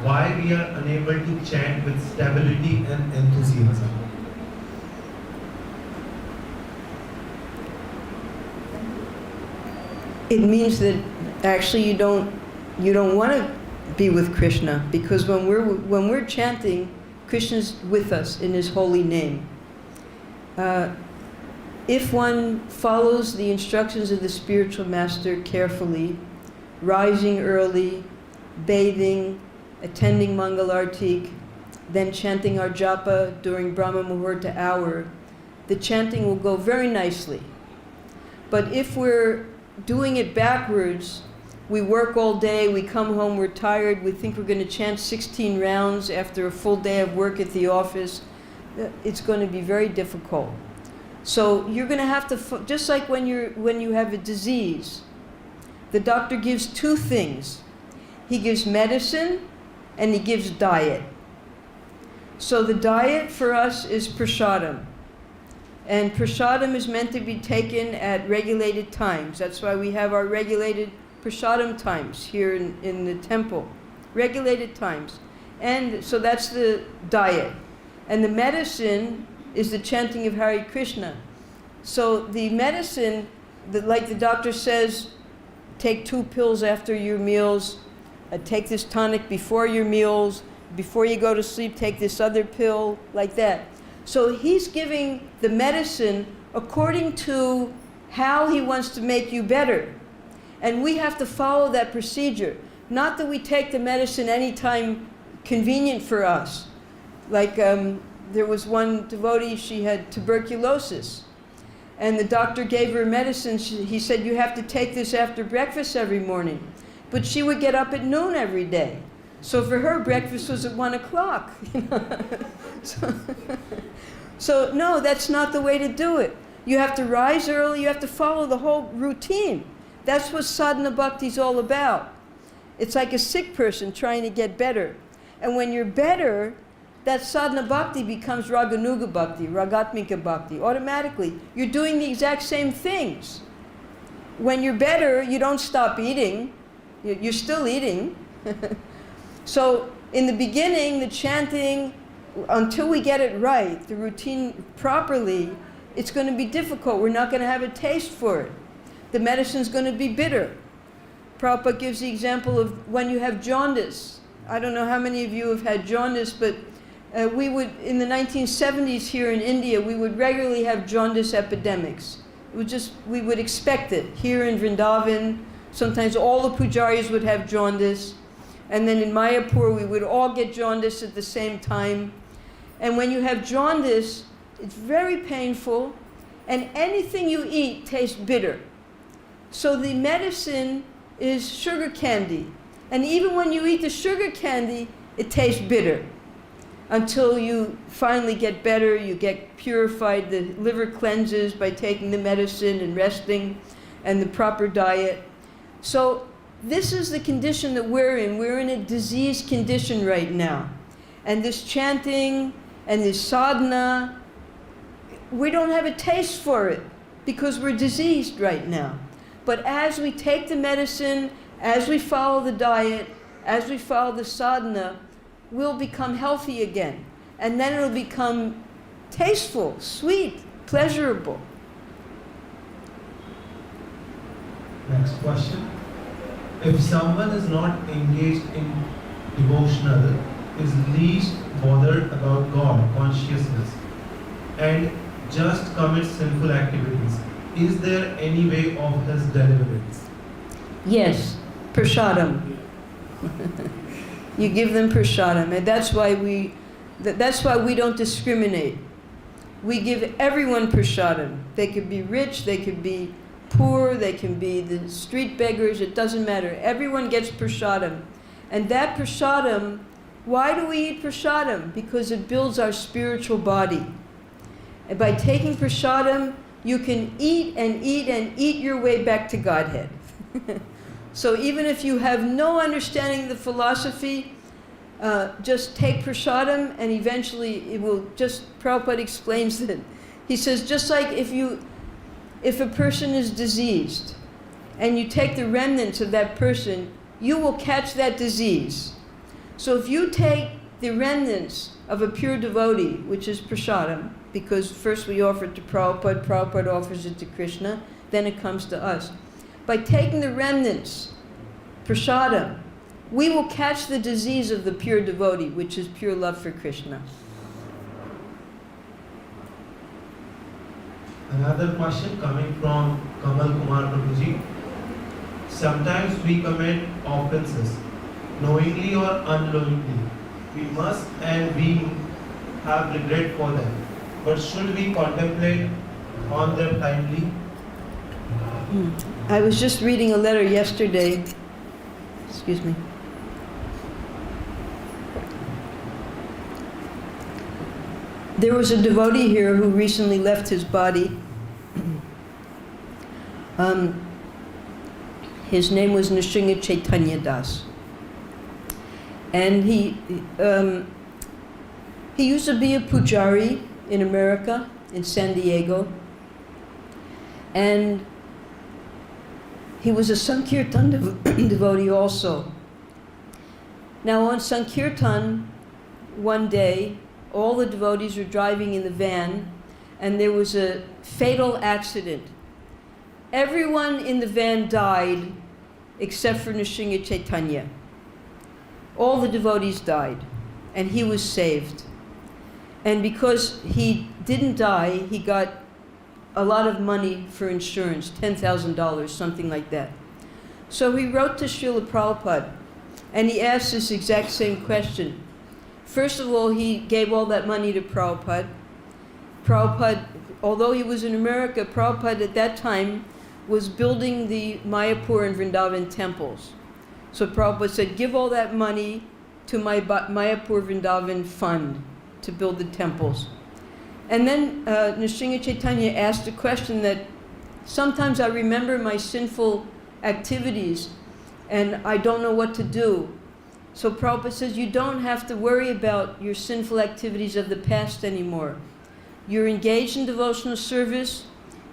why we are unable to chant with stability and enthusiasm? It means that actually you don't want to be with Krishna, because when we're chanting, Krishna's with us in his holy name. If one follows the instructions of the spiritual master carefully, rising early, bathing, attending Mangalartik, then chanting our japa during Brahma Muhurta hour, the chanting will go very nicely. But if we're doing it backwards, we work all day, we come home, we're tired, we think we're going to chant 16 rounds after a full day of work at the office, it's going to be very difficult. So you're going to have to, just like when you have a disease, the doctor gives two things. He gives medicine and he gives diet. So the diet for us is prasadam. And prasadam is meant to be taken at regulated times. That's why we have our regulated prasadam times here in the temple. Regulated times. And so that's the diet. And the medicine is the chanting of Hare Krishna. So the medicine, like the doctor says, take 2 pills after your meals, take this tonic before your meals, before you go to sleep, take this other pill, like that. So he's giving the medicine according to how he wants to make you better. And we have to follow that procedure. Not that we take the medicine anytime convenient for us. Like there was one devotee, she had tuberculosis. And the doctor gave her medicine. He said, you have to take this after breakfast every morning. But she would get up at noon every day. So for her, breakfast was at 1 o'clock. So no, that's not the way to do it. You have to rise early. You have to follow the whole routine. That's what sadhana bhakti is all about. It's like a sick person trying to get better. And when you're better, that sadhana bhakti becomes raganuga bhakti, ragatmika bhakti, automatically. You're doing the exact same things. When you're better, you don't stop eating. You're still eating. So in the beginning, the chanting, until we get it right, the routine properly, it's going to be difficult. We're not going to have a taste for it. The medicine's going to be bitter. Prabhupada gives the example of when you have jaundice. I don't know how many of you have had jaundice, but we would, in the 1970s here in India, we would regularly have jaundice epidemics. We would expect it. Here in Vrindavan, sometimes all the pujaris would have jaundice. And then in Mayapur, we would all get jaundice at the same time. And when you have jaundice, it's very painful, and anything you eat tastes bitter. So the medicine is sugar candy. And even when you eat the sugar candy, it tastes bitter. Until you finally get better, you get purified, the liver cleanses by taking the medicine and resting and the proper diet. So this is the condition that we're in. We're in a disease condition right now. And this chanting and this sadhana, we don't have a taste for it because we're diseased right now. But as we take the medicine, as we follow the diet, as we follow the sadhana, we'll become healthy again. And then it'll become tasteful, sweet, pleasurable. Next question. If someone is not engaged in devotional, is least bothered about God, consciousness, and just commits sinful activities, is there any way of his deliverance? Yes, prasadam. You give them prasadam, and that's why we don't discriminate. We give everyone prasadam. They could be rich, they could be poor, they can be the street beggars, it doesn't matter. Everyone gets prasadam. And that prasadam, why do we eat prasadam? Because it builds our spiritual body. And by taking prasadam, you can eat and eat and eat your way back to Godhead. So even if you have no understanding of the philosophy, just take prasadam and eventually it will Prabhupada explains that. He says, just like if a person is diseased and you take the remnants of that person, you will catch that disease. So if you take the remnants of a pure devotee, which is prasadam, because first we offer it to Prabhupada, Prabhupada offers it to Krishna, then it comes to us. By taking the remnants, prasadam, we will catch the disease of the pure devotee, which is pure love for Krishna. Another question coming from Kamal Kumar Prabhuji. Sometimes we commit offenses, knowingly or unknowingly. We must and we have regret for them. But should we contemplate on them timely? I was just reading a letter yesterday. Excuse me. There was a devotee here who recently left his body. His name was Nrsimha Chaitanya Das. And he used to be a pujari in America, in San Diego. And he was a Sankirtan devotee also. Now on Sankirtan, one day, all the devotees were driving in the van, and there was a fatal accident. Everyone in the van died except for Nrsimha Chaitanya. All the devotees died, and he was saved. And because he didn't die, he got a lot of money for insurance, $10,000, something like that. So he wrote to Srila Prabhupada, and he asked this exact same question. First of all, he gave all that money to Prabhupada. Prabhupada, although he was in America, Prabhupada at that time was building the Mayapur and Vrindavan temples. So Prabhupada said, give all that money to my Mayapur Vrindavan fund to build the temples. And then Nrsimha Chaitanya asked a question that sometimes I remember my sinful activities and I don't know what to do. So Prabhupada says, you don't have to worry about your sinful activities of the past anymore. You're engaged in devotional service,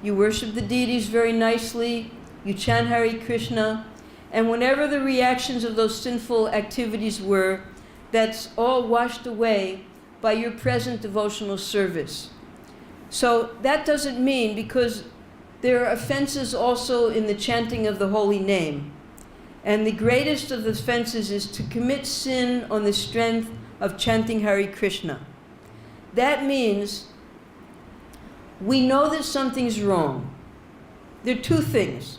you worship the deities very nicely, you chant Hare Krishna, and whenever the reactions of those sinful activities were, that's all washed away by your present devotional service. So that doesn't mean, because there are offenses also in the chanting of the holy name. And the greatest of the offenses is to commit sin on the strength of chanting Hare Krishna. That means we know that something's wrong. There are two things.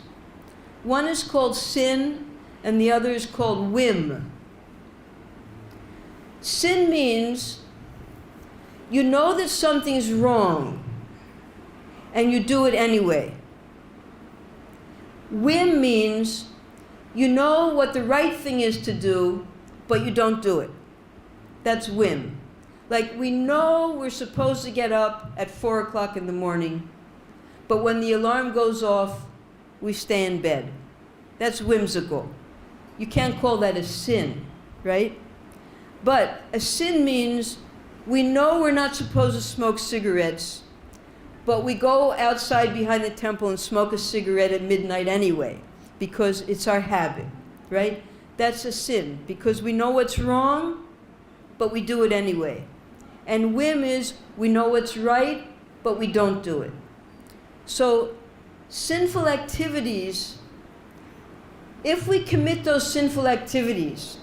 One is called sin, and the other is called whim. Sin means you know that something's wrong, and you do it anyway. Whim means you know what the right thing is to do, but you don't do it. That's whim. Like, we know we're supposed to get up at 4 o'clock in the morning, but when the alarm goes off, we stay in bed. That's whimsical. You can't call that a sin, right? But a sin means we know we're not supposed to smoke cigarettes, but we go outside behind the temple and smoke a cigarette at midnight anyway, because it's our habit, right? That's a sin, because we know what's wrong, but we do it anyway. And whim is we know what's right, but we don't do it. So sinful activities, if we commit those sinful activities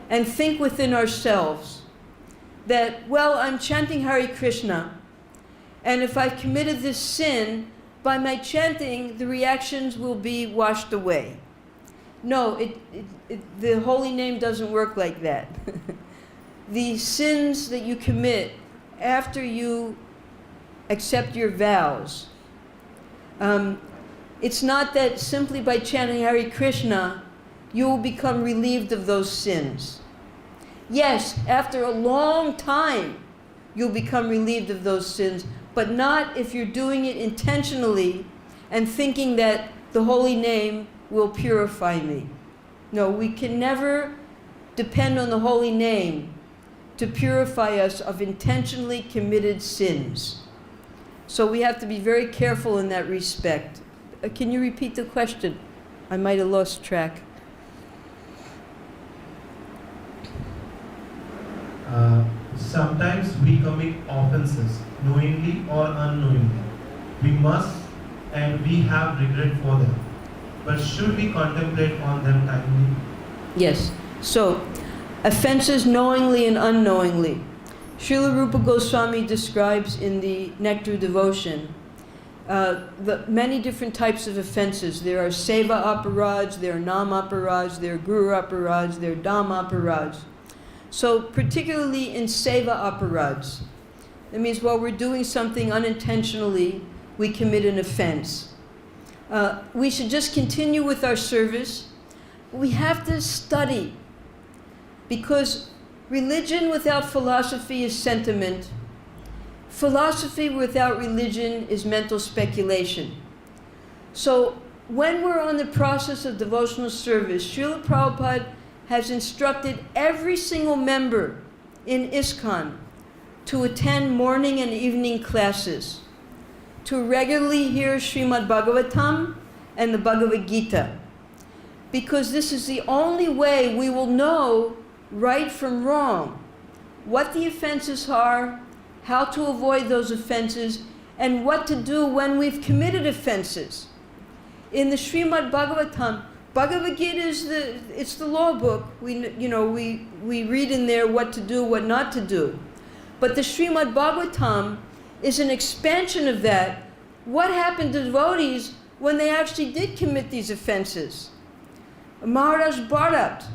and think within ourselves that, well, I'm chanting Hare Krishna, and if I've committed this sin, by my chanting, the reactions will be washed away. No, the holy name doesn't work like that. The sins that you commit after you accept your vows, it's not that simply by chanting Hare Krishna, you will become relieved of those sins. Yes, after a long time, you'll become relieved of those sins, but not if you're doing it intentionally and thinking that the holy name will purify me. No, we can never depend on the holy name to purify us of intentionally committed sins. So we have to be very careful in that respect. Can you repeat the question? I might have lost track. Sometimes we commit offenses, knowingly or unknowingly. We must and we have regret for them. But should we contemplate on them timely? Yes. So, offenses knowingly and unknowingly. Srila Rupa Goswami describes in the Nectar Devotion the many different types of offenses. There are seva aparads, there are nam aparads, there are guru aparads, there are dham aparads. So particularly in seva aparads, that means while we're doing something unintentionally, we commit an offense. We should just continue with our service. We have to study, because religion without philosophy is sentiment. philosophy without religion is mental speculation. So when we're on the process of devotional service, Srila Prabhupada has instructed every single member in ISKCON to attend morning and evening classes, to regularly hear Srimad Bhagavatam and the Bhagavad Gita, because this is the only way we will know right from wrong, what the offenses are, how to avoid those offenses, and what to do when we've committed offenses. In the Srimad Bhagavatam, Bhagavad Gita is the law book. We read in there what to do, what not to do. But the Srimad Bhagavatam is an expansion of that. What happened to devotees when they actually did commit these offenses? Maharaj Bharat,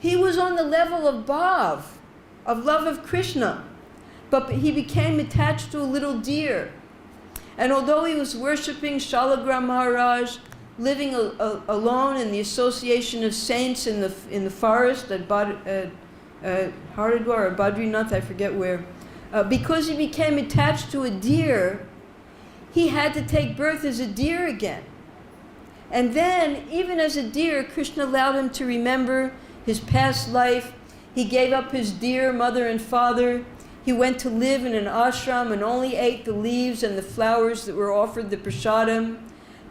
he was on the level of bhav, of love of Krishna, but he became attached to a little deer. And although he was worshipping Shalagram Maharaj, living alone in the association of saints in the forest at Haridwar or Badrinath, I forget where, because he became attached to a deer, he had to take birth as a deer again. And then, even as a deer, Krishna allowed him to remember his past life. He gave up his dear mother and father. He went to live in an ashram and only ate the leaves and the flowers that were offered the prasadam.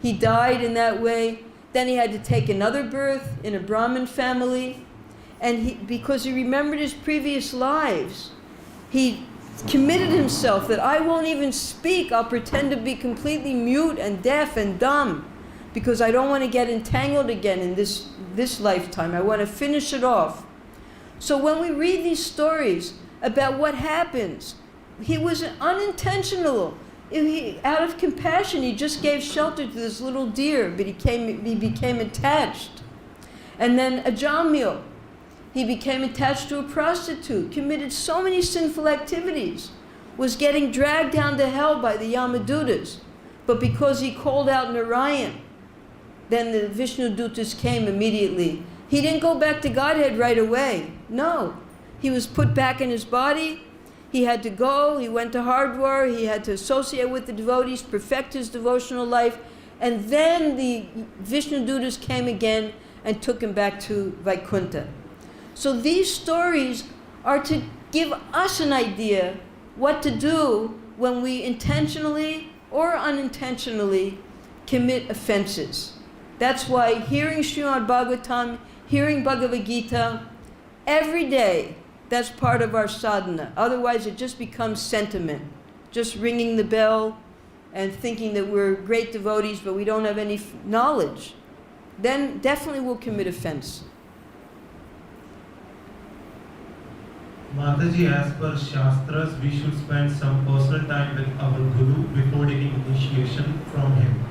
He died in that way. Then he had to take another birth in a Brahmin family. And because he remembered his previous lives, he committed himself that I won't even speak. I'll pretend to be completely mute and deaf and dumb, because I don't want to get entangled again in this lifetime. I want to finish it off. So when we read these stories about what happens, he was unintentional. Out of compassion, he just gave shelter to this little deer, but he became attached. And then Ajamil, he became attached to a prostitute, committed so many sinful activities, was getting dragged down to hell by the Yamadutas. But because he called out Narayan, then the Vishnu Dutas came immediately. He didn't go back to Godhead right away. No. He was put back in his body. He had to go. He went to Haridwar. He had to associate with the devotees, perfect his devotional life. And then the Vishnu Dutas came again and took him back to Vaikuntha. So these stories are to give us an idea what to do when we intentionally or unintentionally commit offenses. That's why hearing Srimad Bhagavatam, hearing Bhagavad Gita, every day, that's part of our sadhana. Otherwise, it just becomes sentiment, just ringing the bell and thinking that we're great devotees, but we don't have any knowledge. Then definitely we'll commit offense. Mataji, as per Shastras, we should spend some personal time with our Guru before taking initiation from him.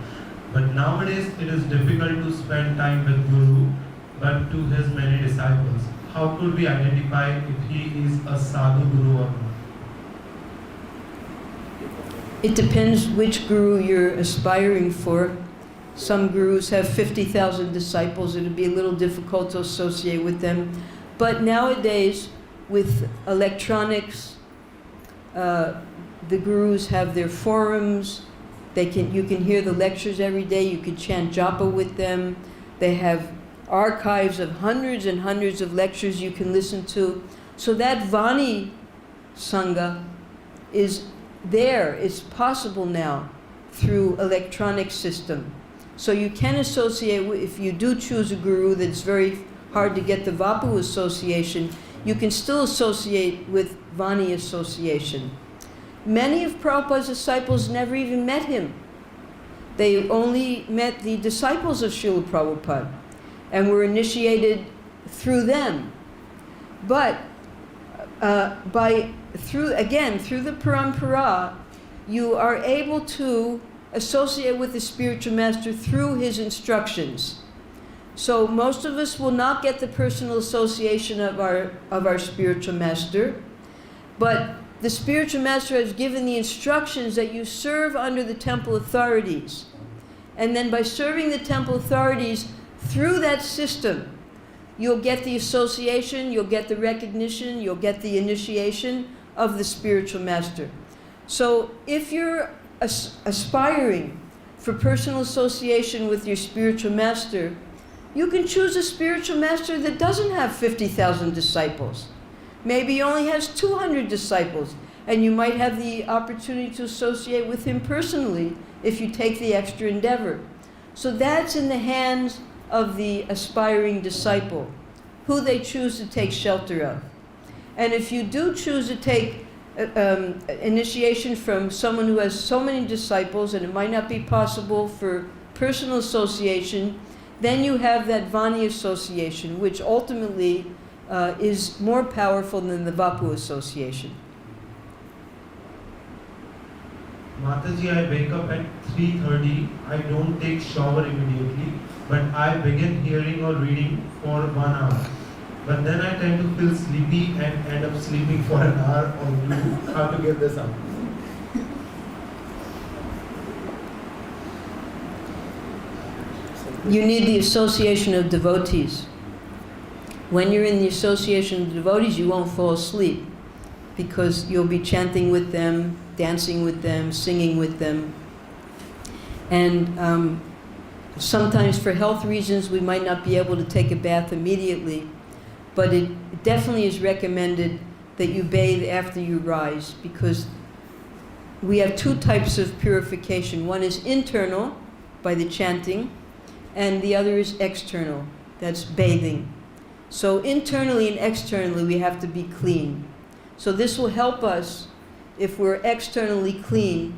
But nowadays, it is difficult to spend time with Guru, but to his many disciples. How could we identify if he is a sadhu Guru or not? It depends which Guru you're aspiring for. Some Gurus have 50,000 disciples. It would be a little difficult to associate with them. But nowadays, with electronics, the Gurus have their forums. You can hear the lectures every day. You can chant japa with them. They have archives of hundreds and hundreds of lectures you can listen to. So that Vani Sangha is there. It's possible now through electronic system. So you can associate with, if you do choose a Guru that's very hard to get the Vapu association, you can still associate with Vani association. Many of Prabhupada's disciples never even met him. They only met the disciples of Srila Prabhupada and were initiated through them. But through the parampara, you are able to associate with the spiritual master through his instructions. So most of us will not get the personal association of our spiritual master, but the spiritual master has given the instructions that you serve under the temple authorities. And then by serving the temple authorities through that system, you'll get the association, you'll get the recognition, you'll get the initiation of the spiritual master. So if you're aspiring for personal association with your spiritual master, you can choose a spiritual master that doesn't have 50,000 disciples. Maybe he only has 200 disciples, and you might have the opportunity to associate with him personally if you take the extra endeavor. So that's in the hands of the aspiring disciple, who they choose to take shelter of. And if you do choose to take initiation from someone who has so many disciples and it might not be possible for personal association, then you have that Vani association, which ultimately is more powerful than the Vapu association. Mataji, I wake up at 3:30. I don't take shower immediately, but I begin hearing or reading for 1 hour. But then I tend to feel sleepy and end up sleeping for an hour or two. How to get this out? You need the association of devotees. When you're in the association of devotees, you won't fall asleep because you'll be chanting with them, dancing with them, singing with them. And sometimes for health reasons, we might not be able to take a bath immediately, but it definitely is recommended that you bathe after you rise, because we have two types of purification. One is internal, by the chanting, and the other is external, that's bathing. So internally and externally we have to be clean. So this will help us if we're externally clean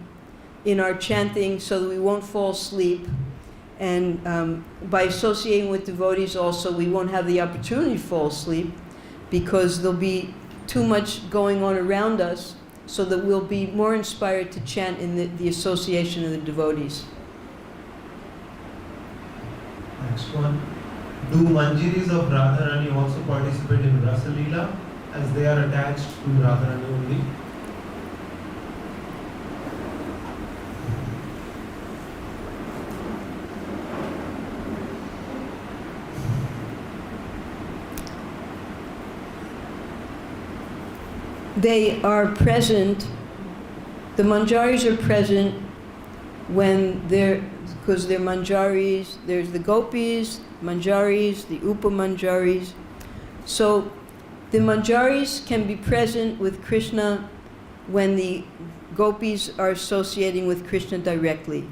in our chanting so that we won't fall asleep. And by associating with devotees also, we won't have the opportunity to fall asleep because there'll be too much going on around us, so that we'll be more inspired to chant in the association of the devotees. Next one. Do Manjiris of Radharani also participate in Rasa Leela, as they are attached to Radharani only? They are present, the Manjaris are present when because they're Manjaris, there's the Gopis, Manjaris, the Upa Manjaris. So the Manjaris can be present with Krishna when the Gopis are associating with Krishna directly.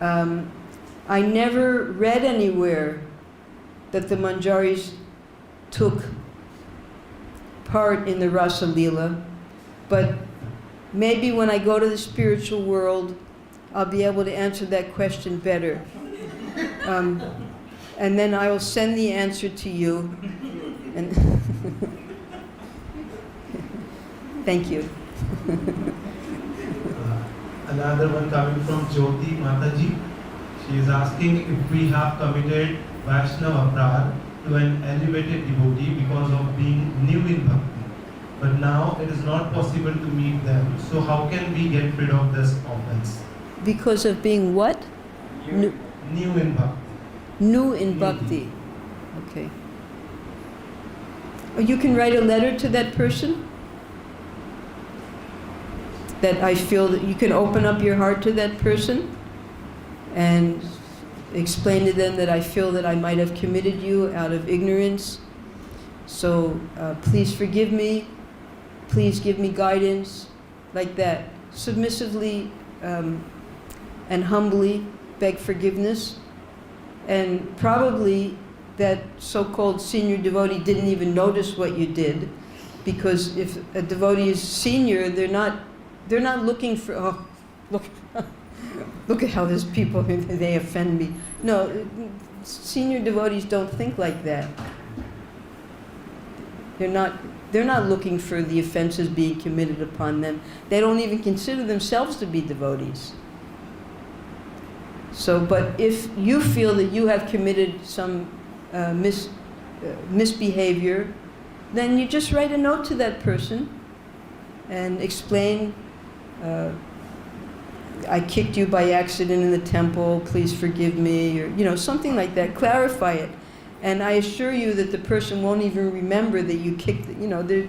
I never read anywhere that the Manjaris took part in the Rasa Leela, but maybe when I go to the spiritual world, I'll be able to answer that question better. And then I will send the answer to you. And thank you. Another one coming from Jyoti Mataji. She is asking if we have committed Vaishnava Aparad to an elevated devotee because of being new in bhakti, but now it is not possible to meet them. So how can we get rid of this offense? Because of being what? New in bhakti. New in bhakti. Okay. Or you can write a letter to that person. That I feel that you can open up your heart to that person and explain to them that I feel that I might have committed you out of ignorance. So please forgive me. Please give me guidance. Like that. Submissively and humbly beg forgiveness. And probably that so-called senior devotee didn't even notice what you did, because if a devotee is senior, they're not looking for, oh, look at how these people, they offend me. No, senior devotees don't think like that. They're not looking for the offenses being committed upon them. They don't even consider themselves to be devotees. So, but if you feel that you have committed some misbehavior, then you just write a note to that person and explain, I kicked you by accident in the temple, please forgive me, or something like that. Clarify it. And I assure you that the person won't even remember that you kicked, the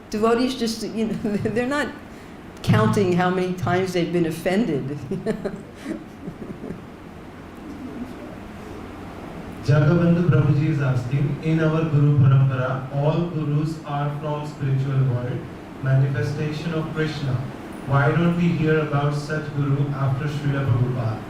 devotees just, they're not counting how many times they've been offended. Jagabandhu Prabhuji is asking, in our Guru Parampara, all Gurus are from spiritual world, manifestation of Krishna. Why don't we hear about such Guru after Srila Prabhupada?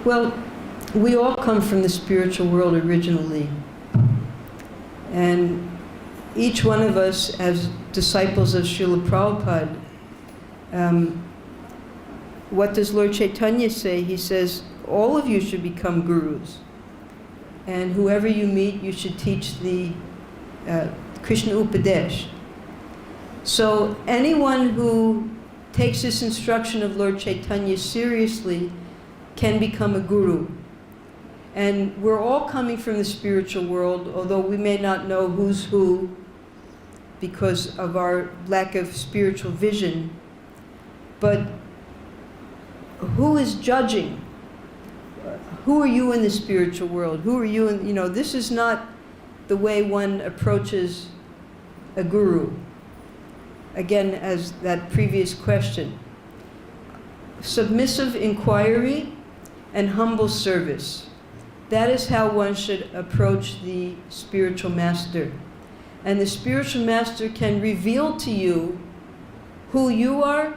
Well, we all come from the spiritual world originally. And each one of us, as disciples of Srila Prabhupada, what does Lord Chaitanya say? He says, all of you should become gurus. And whoever you meet, you should teach the Krishna Upadesh. So anyone who takes this instruction of Lord Chaitanya seriously can become a guru. And we're all coming from the spiritual world, although we may not know who's who because of our lack of spiritual vision. But who is judging? Who are you in the spiritual world? Who are you in, this is not the way one approaches a guru. Again, as that previous question. Submissive inquiry and humble service. That is how one should approach the spiritual master. And the spiritual master can reveal to you who you are,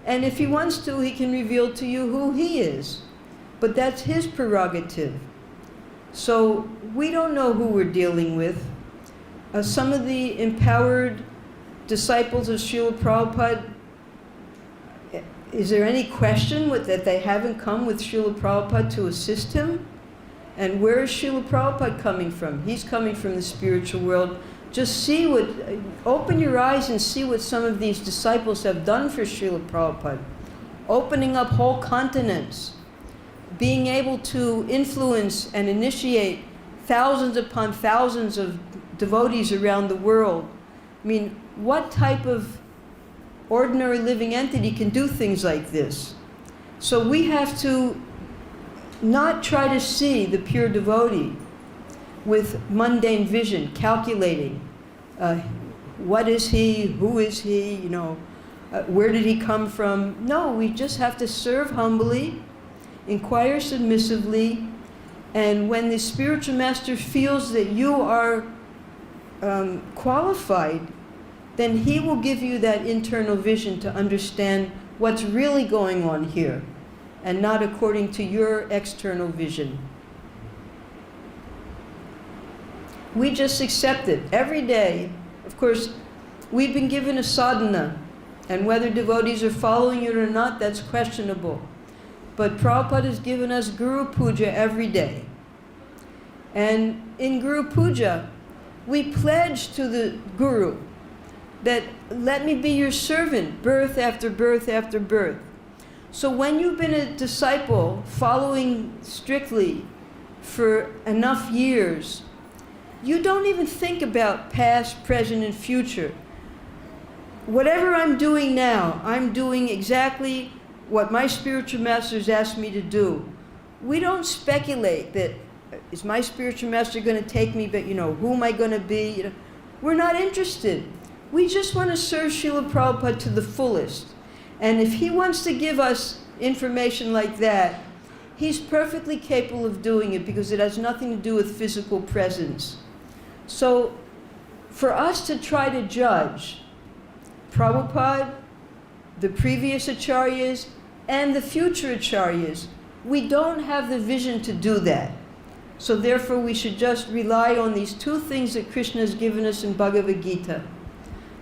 and if he wants to, he can reveal to you who he is. But that's his prerogative. So we don't know who we're dealing with. Some of the empowered disciples of Srila Prabhupada, is there any question that they haven't come with Srila Prabhupada to assist him? And where is Srila Prabhupada coming from? He's coming from the spiritual world. Just open your eyes and see what some of these disciples have done for Srila Prabhupada. Opening up whole continents, being able to influence and initiate thousands upon thousands of devotees around the world. I mean, what type of ordinary living entity can do things like this? So we have to not try to see the pure devotee with mundane vision, calculating what is he, who is he, where did he come from? No, we just have to serve humbly, inquire submissively, and when the spiritual master feels that you are qualified, then he will give you that internal vision to understand what's really going on here, and not according to your external vision. We just accept it every day. Of course, we've been given a sadhana, and whether devotees are following it or not, that's questionable. But Prabhupada has given us Guru Puja every day. And in Guru Puja, we pledge to the Guru that let me be your servant, birth after birth after birth. So when you've been a disciple following strictly for enough years, you don't even think about past, present, and future. Whatever I'm doing now, I'm doing exactly what my spiritual masters asked me to do. We don't speculate that, is my spiritual master going to take me, but who am I going to be? We're not interested. We just want to serve Srila Prabhupada to the fullest. And if he wants to give us information like that, he's perfectly capable of doing it because it has nothing to do with physical presence. So for us to try to judge Prabhupada, the previous acharyas, and the future acharyas, we don't have the vision to do that. So therefore we should just rely on these two things that Krishna has given us in Bhagavad Gita.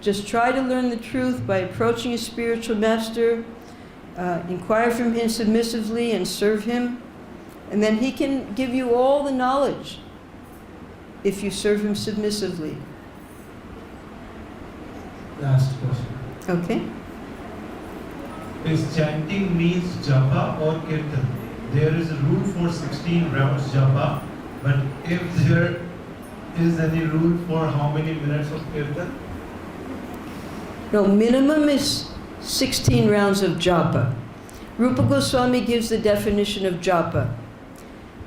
Just try to learn the truth by approaching a spiritual master, inquire from him submissively and serve him, and then he can give you all the knowledge if you serve him submissively. Last question. Okay? Is chanting means japa or kirtan? There is a rule for 16 rounds japa, but if there is any rule for how many minutes of kirtan? No, minimum is 16 rounds of japa. Rupa Goswami gives the definition of japa.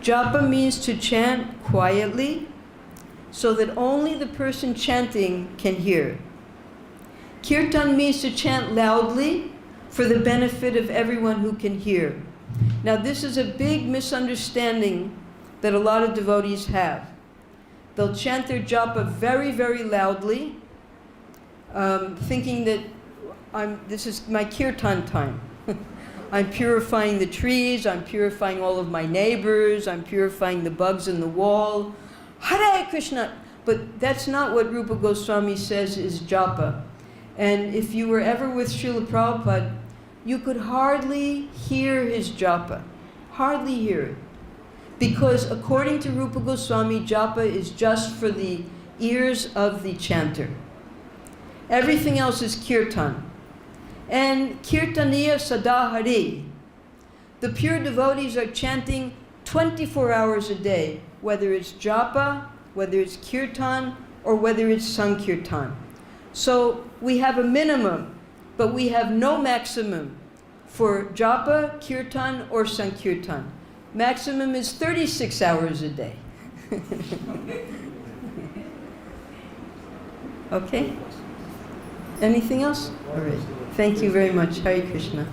Japa means to chant quietly so that only the person chanting can hear. Kirtan means to chant loudly for the benefit of everyone who can hear. Now this is a big misunderstanding that a lot of devotees have. They'll chant their japa very, very loudly, thinking that this is my kirtan time. I'm purifying the trees, I'm purifying all of my neighbors, I'm purifying the bugs in the wall. Hare Krishna! But that's not what Rupa Goswami says is japa. And if you were ever with Srila Prabhupada, you could hardly hear his japa. Hardly hear it. Because according to Rupa Goswami, japa is just for the ears of the chanter. Everything else is kirtan. And kirtaniya sadahari. The pure devotees are chanting 24 hours a day, whether it's japa, whether it's kirtan, or whether it's sankirtan. So we have a minimum, but we have no maximum for japa, kirtan, or sankirtan. Maximum is 36 hours a day. Okay? Anything else? All right. Thank you very much. Hare Krishna.